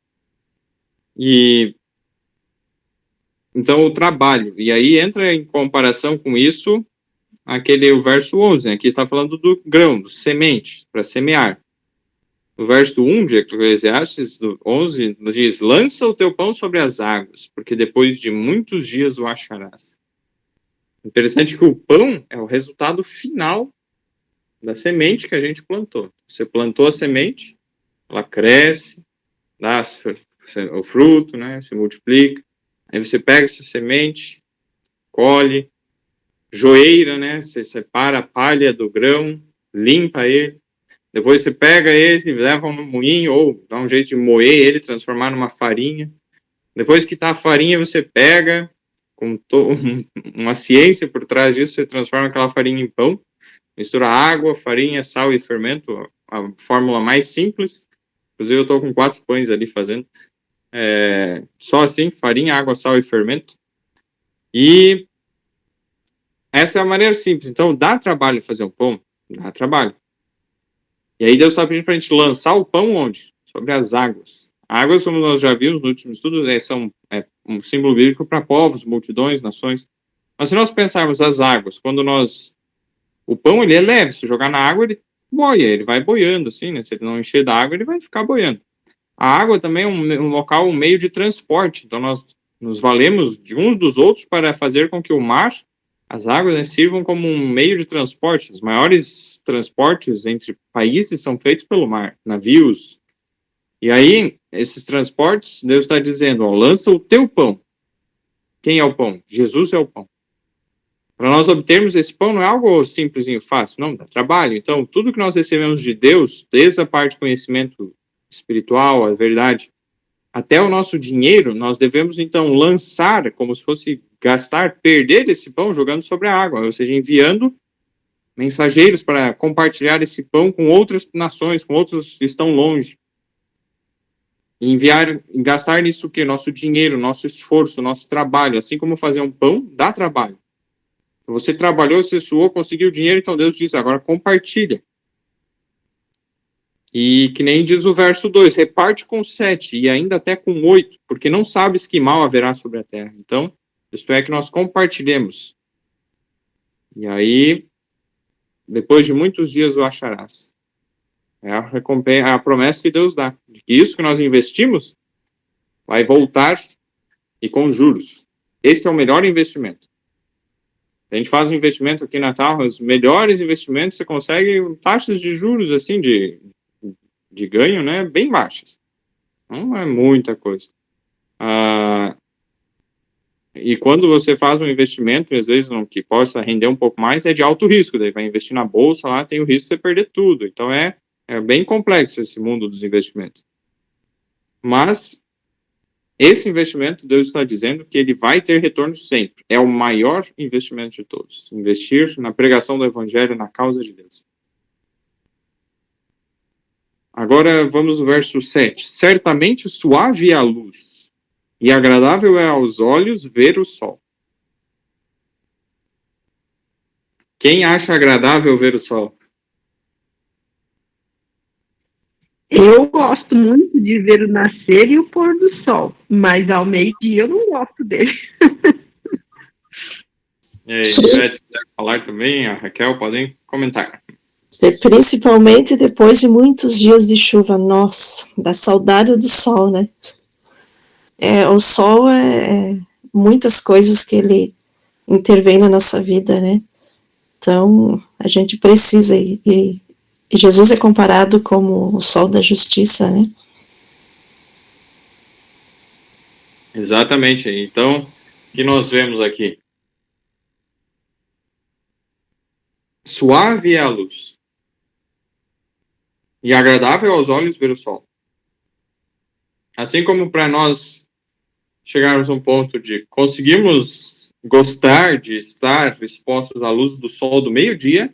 Então, o trabalho. E aí entra em comparação com isso, o verso 11, né? Aqui está falando do grão, do semente, para semear. No verso 1 de Eclesiastes 11, diz: lança o teu pão sobre as águas, porque depois de muitos dias o acharás. Interessante que o pão é o resultado final da semente que a gente plantou. Você plantou a semente, ela cresce, dá o fruto, né? Se multiplica. Aí você pega essa semente, colhe, joeira, né? Você separa a palha do grão, limpa ele. Depois você pega ele, leva no moinho, ou dá um jeito de moer ele, transformar numa farinha. Depois que está a farinha, você pega, com uma ciência por trás disso, você transforma aquela farinha em pão, mistura água, farinha, sal e fermento, a fórmula mais simples. Inclusive eu estou com 4 pães ali fazendo. Só assim, farinha, água, sal e fermento. E essa é a maneira simples. Então, dá trabalho fazer um pão? Dá trabalho. E aí Deus está pedindo para a gente lançar o pão onde? Sobre as águas. Águas, como nós já vimos no último estudo, são um símbolo bíblico para povos, multidões, nações. Mas se nós pensarmos as águas, o pão ele é leve, se jogar na água ele boia, ele vai boiando assim, né? Se ele não encher da água, ele vai ficar boiando. A água também é um local, um meio de transporte. Então nós nos valemos de uns dos outros para fazer com que o mar, as águas, né, sirvam como um meio de transporte. Os maiores transportes entre países são feitos pelo mar, navios. E aí, esses transportes, Deus está dizendo, ó, lança o teu pão. Quem é o pão? Jesus é o pão. Para nós obtermos esse pão não é algo simplesinho, fácil, não, dá trabalho. Então, tudo que nós recebemos de Deus, desde a parte de conhecimento espiritual, a verdade, até o nosso dinheiro, nós devemos, então, lançar, como se fosse gastar, perder esse pão jogando sobre a água, ou seja, enviando mensageiros para compartilhar esse pão com outras nações, com outros que estão longe. E gastar nisso o quê? Nosso dinheiro, nosso esforço, nosso trabalho. Assim como fazer um pão, dá trabalho. Você trabalhou, você suou, conseguiu dinheiro, então Deus diz, agora compartilha. E que nem diz o verso 2, reparte com 7 e ainda até com 8, porque não sabes que mal haverá sobre a terra. Então, isto é que nós compartilhemos. E aí, depois de muitos dias o acharás. É a promessa que Deus dá. De que isso que nós investimos vai voltar e com juros. Esse é o melhor investimento. A gente faz um investimento aqui na Natal, os melhores investimentos, você consegue taxas de juros, assim, de ganho, né, bem baixas. Não é muita coisa. E quando você faz um investimento, às vezes, que possa render um pouco mais, é de alto risco. Daí vai investir na bolsa, lá tem o risco de você perder tudo. Então, é bem complexo esse mundo dos investimentos. Mas, esse investimento, Deus está dizendo que ele vai ter retorno sempre. É o maior investimento de todos. Investir na pregação do Evangelho, na causa de Deus. Agora vamos ao verso 7. Certamente suave é a luz, e agradável é aos olhos ver o sol. Quem acha agradável ver o sol? Eu gosto muito de ver o nascer e o pôr do sol, mas ao meio-dia eu não gosto dele. E aí, se quiser falar também, a Raquel, podem comentar. Principalmente depois de muitos dias de chuva, nossa, dá saudade do sol, né? O sol é muitas coisas que ele intervém na nossa vida, né? Então, a gente precisa, e Jesus é comparado como o sol da justiça, né? Exatamente. Então, o que nós vemos aqui? Suave é a luz, e agradável aos olhos ver o sol. Assim como para nós chegarmos a um ponto de conseguirmos gostar de estar expostos à luz do sol do meio-dia,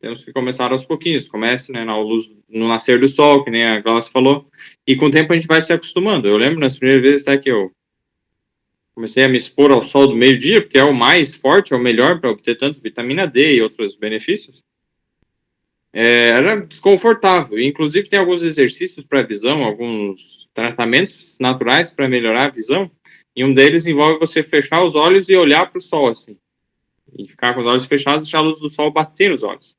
temos que começar aos pouquinhos. Comece, né, na luz, no nascer do sol, que nem a Glaucia falou, e com o tempo a gente vai se acostumando. Eu lembro nas primeiras vezes até que eu comecei a me expor ao sol do meio-dia, porque é o mais forte, é o melhor para obter tanto vitamina D e outros benefícios. Era desconfortável. Inclusive, tem alguns exercícios para a visão, alguns tratamentos naturais para melhorar a visão, e um deles envolve você fechar os olhos e olhar para o sol, assim. E ficar com os olhos fechados e deixar a luz do sol bater nos olhos.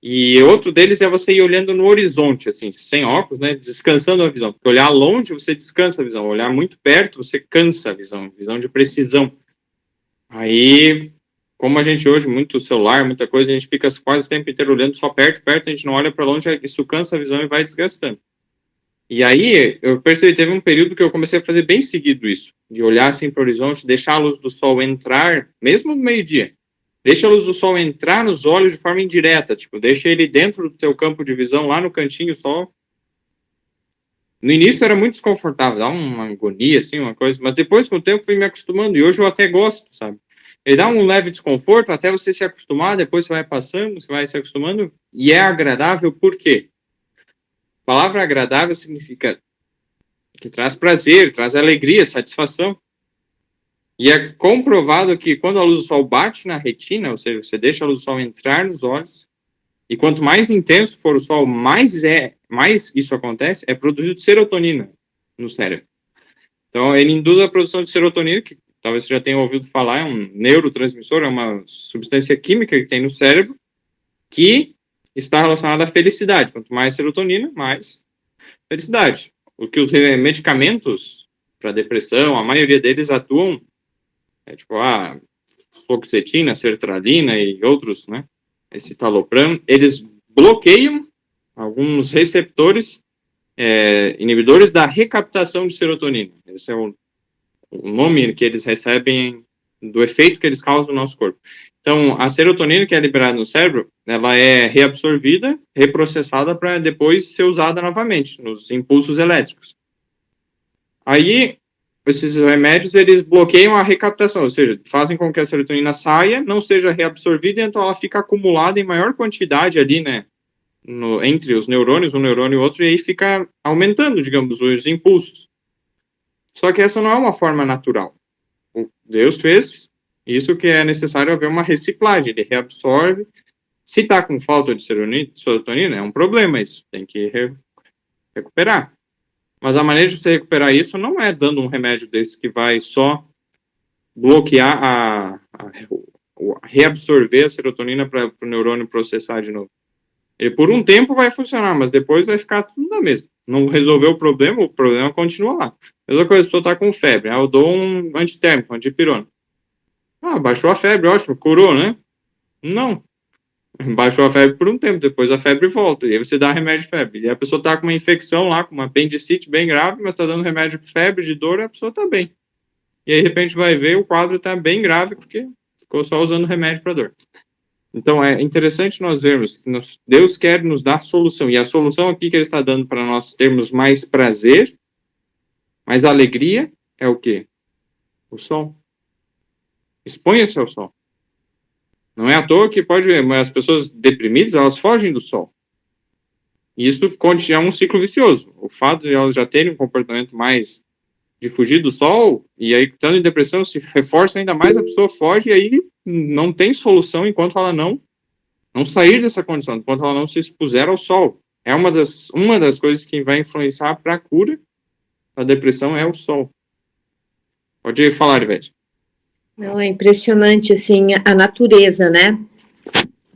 E outro deles é você ir olhando no horizonte, assim, sem óculos, né, descansando a visão. Porque olhar longe, você descansa a visão. Olhar muito perto, você cansa a visão. Visão de precisão. Aí, como a gente hoje, muito celular, muita coisa, a gente fica quase o tempo inteiro olhando só perto, a gente não olha para longe, isso cansa a visão e vai desgastando. E aí, eu percebi, teve um período que eu comecei a fazer bem seguido isso, de olhar assim para o horizonte, deixar a luz do sol entrar, mesmo no meio-dia, deixa a luz do sol entrar nos olhos de forma indireta, tipo, deixa ele dentro do teu campo de visão, lá no cantinho, só. No início era muito desconfortável, dá uma agonia, assim, uma coisa, mas depois, com o tempo, fui me acostumando, e hoje eu até gosto, sabe? Ele dá um leve desconforto até você se acostumar, depois você vai passando, você vai se acostumando, e é agradável, por quê? A palavra agradável significa que traz prazer, traz alegria, satisfação. E é comprovado que quando a luz do sol bate na retina, ou seja, você deixa a luz do sol entrar nos olhos, e quanto mais intenso for o sol, mais isso acontece, é produzido serotonina no cérebro. Então, ele induz a produção de serotonina, que talvez você já tenha ouvido falar, é um neurotransmissor, é uma substância química que tem no cérebro, que está relacionada à felicidade. Quanto mais serotonina, mais felicidade. O que os medicamentos para depressão, a maioria deles atuam, tipo a fluoxetina, sertralina e outros, né, esse citalopram, eles bloqueiam alguns receptores inibidores da recaptação de serotonina. Esse é o nome que eles recebem do efeito que eles causam no nosso corpo. Então, a serotonina que é liberada no cérebro, ela é reabsorvida, reprocessada para depois ser usada novamente nos impulsos elétricos. Aí, esses remédios, eles bloqueiam a recaptação, ou seja, fazem com que a serotonina saia, não seja reabsorvida, então ela fica acumulada em maior quantidade ali, né, entre os neurônios, um neurônio e outro, e aí fica aumentando, digamos, os impulsos. Só que essa não é uma forma natural. Deus fez isso, que é necessário haver uma reciclagem, ele reabsorve. Se está com falta de serotonina, é um problema isso, tem que recuperar. Mas a maneira de você recuperar isso não é dando um remédio desse que vai só bloquear reabsorver a serotonina para o neurônio processar de novo. Ele por um tempo vai funcionar, mas depois vai ficar tudo na mesma. Não resolveu o problema continua lá. Mesma coisa, se você está com febre, eu dou um antitérmico, antipirona. Baixou a febre, ótimo, curou, né? Não. Baixou a febre por um tempo, depois a febre volta, e aí você dá remédio de febre. E a pessoa está com uma infecção lá, com uma apendicite bem grave, mas está dando remédio de febre, de dor, e a pessoa está bem. E aí, de repente, vai ver, o quadro está bem grave, porque ficou só usando remédio para dor. Então, é interessante nós vermos que Deus quer nos dar solução, e a solução aqui que Ele está dando para nós termos mais prazer, mais alegria, é o quê? O sol. Exponha-se ao sol. Não é à toa que as pessoas deprimidas, elas fogem do sol. E isso é um ciclo vicioso. O fato de elas já terem um comportamento mais de fugir do sol, e aí, estando em depressão, se reforça ainda mais, a pessoa foge, e aí não tem solução enquanto ela não sair dessa condição, enquanto ela não se expuser ao sol. É uma das coisas que vai influenciar para a cura da depressão é o sol. Pode falar, Ivete. Não, é impressionante, assim, a natureza, né?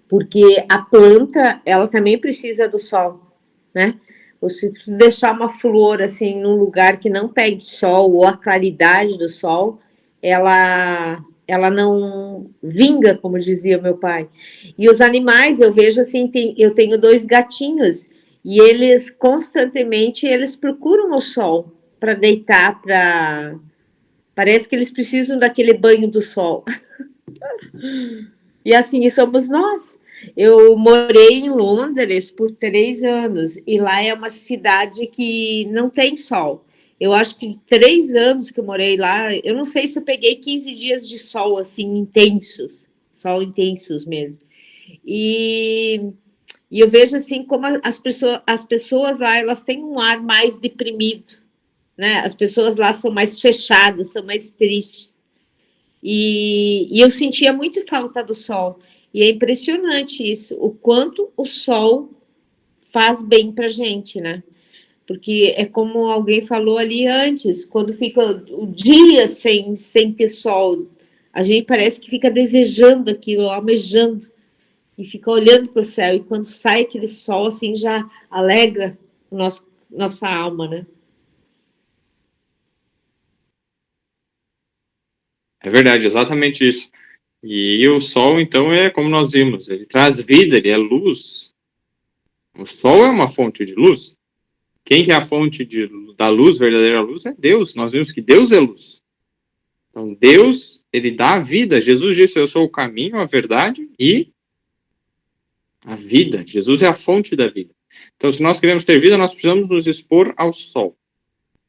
Porque a planta, ela também precisa do sol, né? Ou se tu deixar uma flor, assim, num lugar que não pegue sol, ou a claridade do sol, ela não vinga, como dizia meu pai. E os animais, eu vejo assim, eu tenho 2 gatinhos, e eles constantemente, eles procuram o sol para deitar, parece que eles precisam daquele banho do sol. E assim somos nós. Eu morei em Londres por 3 anos, e lá é uma cidade que não tem sol. Eu acho que 3 anos que eu morei lá, eu não sei se eu peguei 15 dias de sol, assim, intensos mesmo. E eu vejo assim como as pessoas lá, elas têm um ar mais deprimido, né? As pessoas lá são mais fechadas, são mais tristes. E eu sentia muito falta do sol. E é impressionante isso, o quanto o sol faz bem pra gente, né? Porque é como alguém falou ali antes, quando fica o dia sem ter sol, a gente parece que fica desejando aquilo, almejando, e fica olhando para o céu, e quando sai aquele sol, assim, já alegra nossa alma, né? É verdade, exatamente isso. E o sol, então, é como nós vimos, ele traz vida, ele é luz. O sol é uma fonte de luz. Quem que é a fonte da luz, verdadeira luz, é Deus. Nós vimos que Deus é luz. Então, Deus, ele dá a vida. Jesus disse, eu sou o caminho, a verdade e a vida. Jesus é a fonte da vida. Então, se nós queremos ter vida, nós precisamos nos expor ao sol.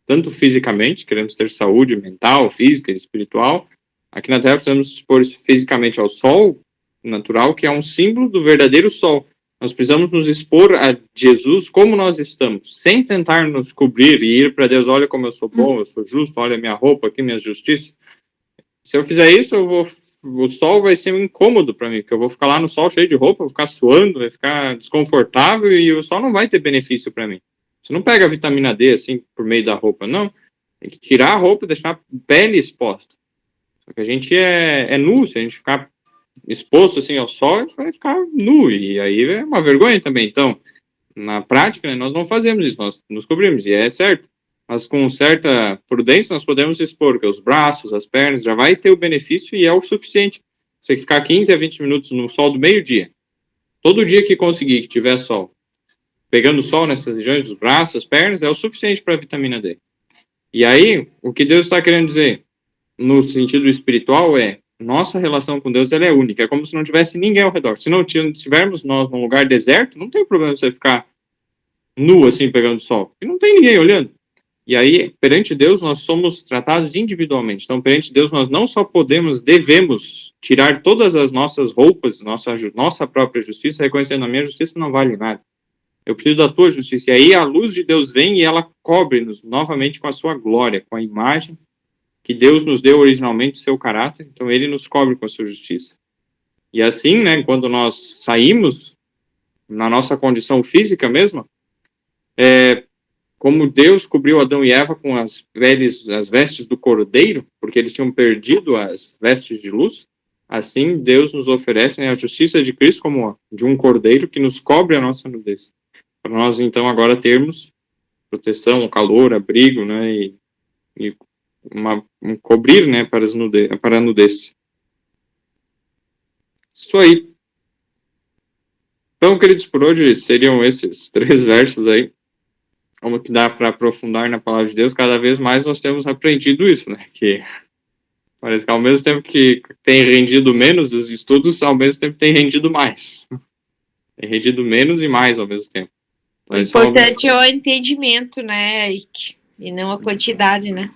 Tanto fisicamente, queremos ter saúde mental, física e espiritual. Aqui na Terra, precisamos nos expor fisicamente ao sol natural, que é um símbolo do verdadeiro sol. Nós precisamos nos expor a Jesus como nós estamos, sem tentar nos cobrir e ir para Deus, olha como eu sou bom, eu sou justo, olha minha roupa aqui, minha justiça. Se eu fizer isso, o sol vai ser um incômodo para mim, porque eu vou ficar lá no sol cheio de roupa, vou ficar suando, vai ficar desconfortável e o sol não vai ter benefício para mim. Você não pega a vitamina D assim por meio da roupa, não. Tem que tirar a roupa e deixar a pele exposta. Só que a gente é nu, se a gente ficar exposto assim ao sol, a gente vai ficar nu, e aí é uma vergonha também. Então, na prática, né, nós não fazemos isso, nós nos cobrimos, e é certo. Mas com certa prudência nós podemos expor que os braços, as pernas, já vai ter o benefício e é o suficiente. Você ficar 15 a 20 minutos no sol do meio-dia, todo dia que conseguir, que tiver sol, pegando sol nessas regiões dos braços, as pernas, é o suficiente para a vitamina D. E aí, o que Deus está querendo dizer, no sentido espiritual, é nossa relação com Deus ela é única, é como se não tivesse ninguém ao redor. Se não tivermos nós num lugar deserto, não tem problema você ficar nu assim, pegando sol, porque não tem ninguém olhando. E aí, perante Deus, nós somos tratados individualmente. Então, perante Deus, nós não só devemos tirar todas as nossas roupas, nossa própria justiça, reconhecendo a minha justiça não vale nada. Eu preciso da tua justiça. E aí a luz de Deus vem e ela cobre-nos novamente com a sua glória, com a imagem que Deus nos deu originalmente, seu caráter. Então, ele nos cobre com a sua justiça. E assim, né, quando nós saímos, na nossa condição física mesmo, como Deus cobriu Adão e Eva com as vestes do cordeiro, porque eles tinham perdido as vestes de luz, assim Deus nos oferece, né, a justiça de Cristo como de um cordeiro que nos cobre a nossa nudez. Para nós, então, agora termos proteção, calor, abrigo, né, e um cobrir, né, para a nudez. Isso aí. Então, queridos, por hoje seriam esses 3 versos aí. Como que dá para aprofundar na palavra de Deus, cada vez mais nós temos aprendido isso, né? Que parece que ao mesmo tempo que tem rendido menos dos estudos, ao mesmo tempo tem rendido mais. Tem rendido menos e mais ao mesmo tempo. O importante é o entendimento, né, Eric? E não a quantidade, né?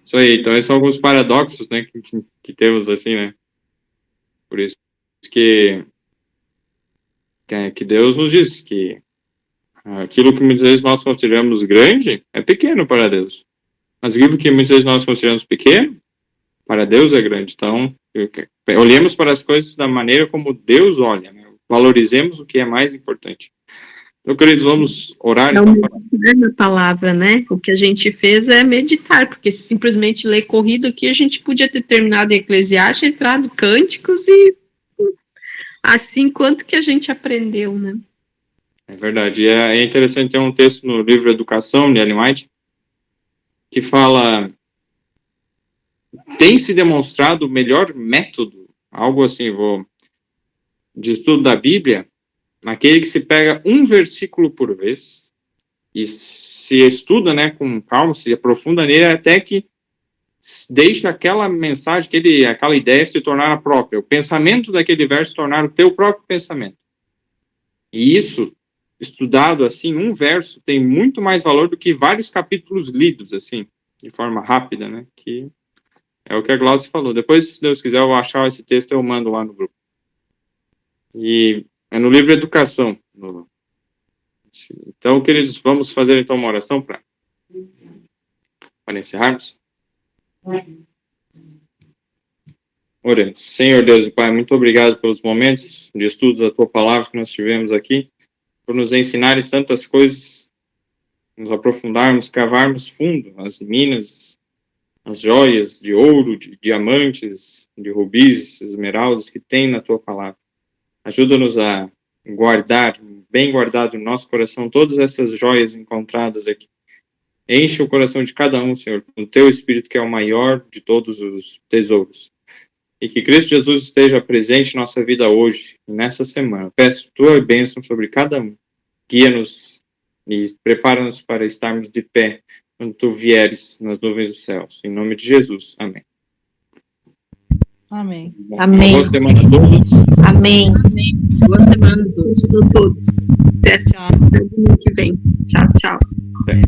Isso aí. Então, esses são alguns paradoxos, né, que temos, assim, né? Por isso que Deus nos diz que aquilo que muitas vezes nós consideramos grande é pequeno para Deus. Mas aquilo que muitas vezes nós consideramos pequeno, para Deus é grande. Então, olhemos para as coisas da maneira como Deus olha, né? Valorizemos o que é mais importante. Então, queridos, vamos orar. Então, na palavra, né? O que a gente fez é meditar, porque se simplesmente ler corrido aqui, a gente podia ter terminado em Eclesiastes, entrado Cânticos e assim quanto que a gente aprendeu, né? É verdade. E é interessante ter um texto no livro Educação, de Ellen White, que fala: tem se demonstrado o melhor método, algo assim, de estudo da Bíblia, naquele que se pega um versículo por vez e se estuda, né, com calma, se aprofunda nele até que deixa aquela mensagem, aquela ideia se tornar a própria, o pensamento daquele verso se tornar o teu próprio pensamento. E isso, estudado assim, um verso tem muito mais valor do que vários capítulos lidos, assim, de forma rápida, né, que é o que a Glaucia falou. Depois, se Deus quiser, eu vou achar esse texto e eu mando lá no grupo. E é no livro Educação. Então, queridos, vamos fazer então uma oração para encerrarmos. Oremos. Senhor Deus e Pai, muito obrigado pelos momentos de estudo da Tua Palavra que nós tivemos aqui, por nos ensinares tantas coisas, nos aprofundarmos, cavarmos fundo as minas, as joias de ouro, de diamantes, de rubis, esmeraldas que tem na Tua Palavra. Ajuda-nos a guardar, bem guardado no nosso coração, todas essas joias encontradas aqui. Enche o coração de cada um, Senhor, com o Teu Espírito, que é o maior de todos os tesouros. E que Cristo Jesus esteja presente em nossa vida hoje, nessa semana. Peço Tua bênção sobre cada um. Guia-nos e prepara-nos para estarmos de pé quando Tu vieres nas nuvens dos céus. Em nome de Jesus. Amém. Amém. Amém. Boa semana a todos. Amém. Boa semana a todos. Até domingo que vem. Tchau, tchau. Até.